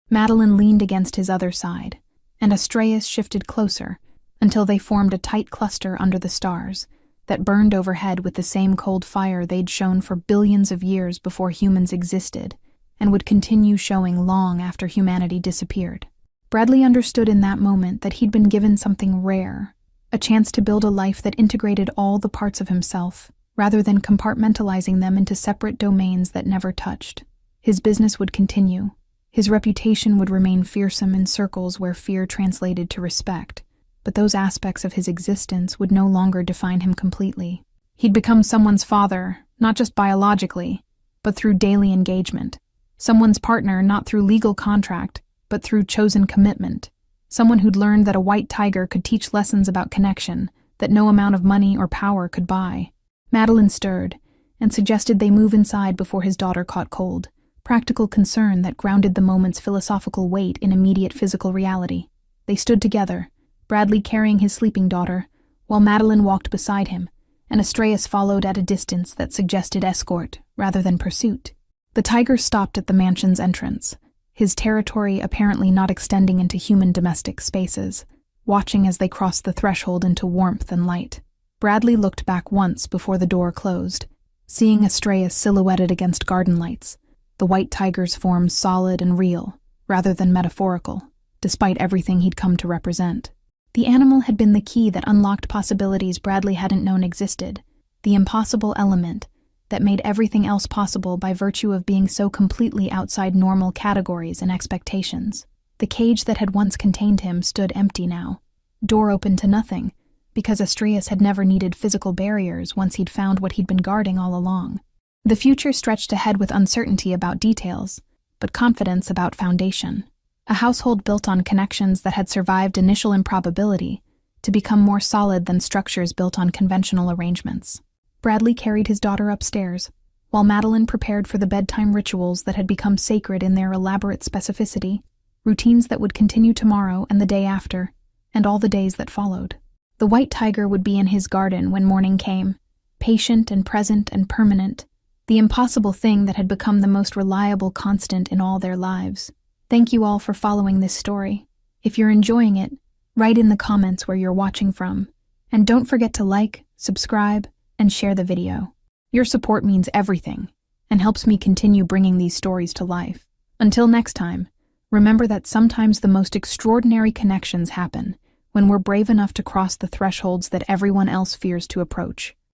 Speaker 1: Madeline leaned against his other side, and Estrellas shifted closer until they formed a tight cluster under the stars that burned overhead with the same cold fire they'd shown for billions of years before humans existed and would continue showing long after humanity disappeared. Bradley understood in that moment that he'd been given something rare, a chance to build a life that integrated all the parts of himself, rather than compartmentalizing them into separate domains that never touched. His business would continue. His reputation would remain fearsome in circles where fear translated to respect, but those aspects of his existence would no longer define him completely. He'd become someone's father, not just biologically, but through daily engagement. Someone's partner not through legal contract, but through chosen commitment. Someone who'd learned that a white tiger could teach lessons about connection that no amount of money or power could buy. Madeline stirred, and suggested they move inside before his daughter caught cold, practical concern that grounded the moment's philosophical weight in immediate physical reality. They stood together, Bradley carrying his sleeping daughter, while Madeline walked beside him, and Astreus followed at a distance that suggested escort rather than pursuit. The tiger stopped at the mansion's entrance, his territory apparently not extending into human domestic spaces, watching as they crossed the threshold into warmth and light. Bradley looked back once before the door closed, seeing Astreus silhouetted against garden lights, the white tiger's form solid and real, rather than metaphorical, despite everything he'd come to represent. The animal had been the key that unlocked possibilities Bradley hadn't known existed, the impossible element that made everything else possible by virtue of being so completely outside normal categories and expectations. The cage that had once contained him stood empty now, door open to nothing, because Astreus had never needed physical barriers once he'd found what he'd been guarding all along. The future stretched ahead with uncertainty about details, but confidence about foundation. A household built on connections that had survived initial improbability to become more solid than structures built on conventional arrangements. Bradley carried his daughter upstairs, while Madeline prepared for the bedtime rituals that had become sacred in their elaborate specificity, routines that would continue tomorrow and the day after, and all the days that followed. The white tiger would be in his garden when morning came, patient and present and permanent, the impossible thing that had become the most reliable constant in all their lives. Thank you all for following this story. If you're enjoying it, write in the comments where you're watching from, and don't forget to like, subscribe, and share the video. Your support means everything, and helps me continue bringing these stories to life. Until next time, remember that sometimes the most extraordinary connections happen when we're brave enough to cross the thresholds that everyone else fears to approach.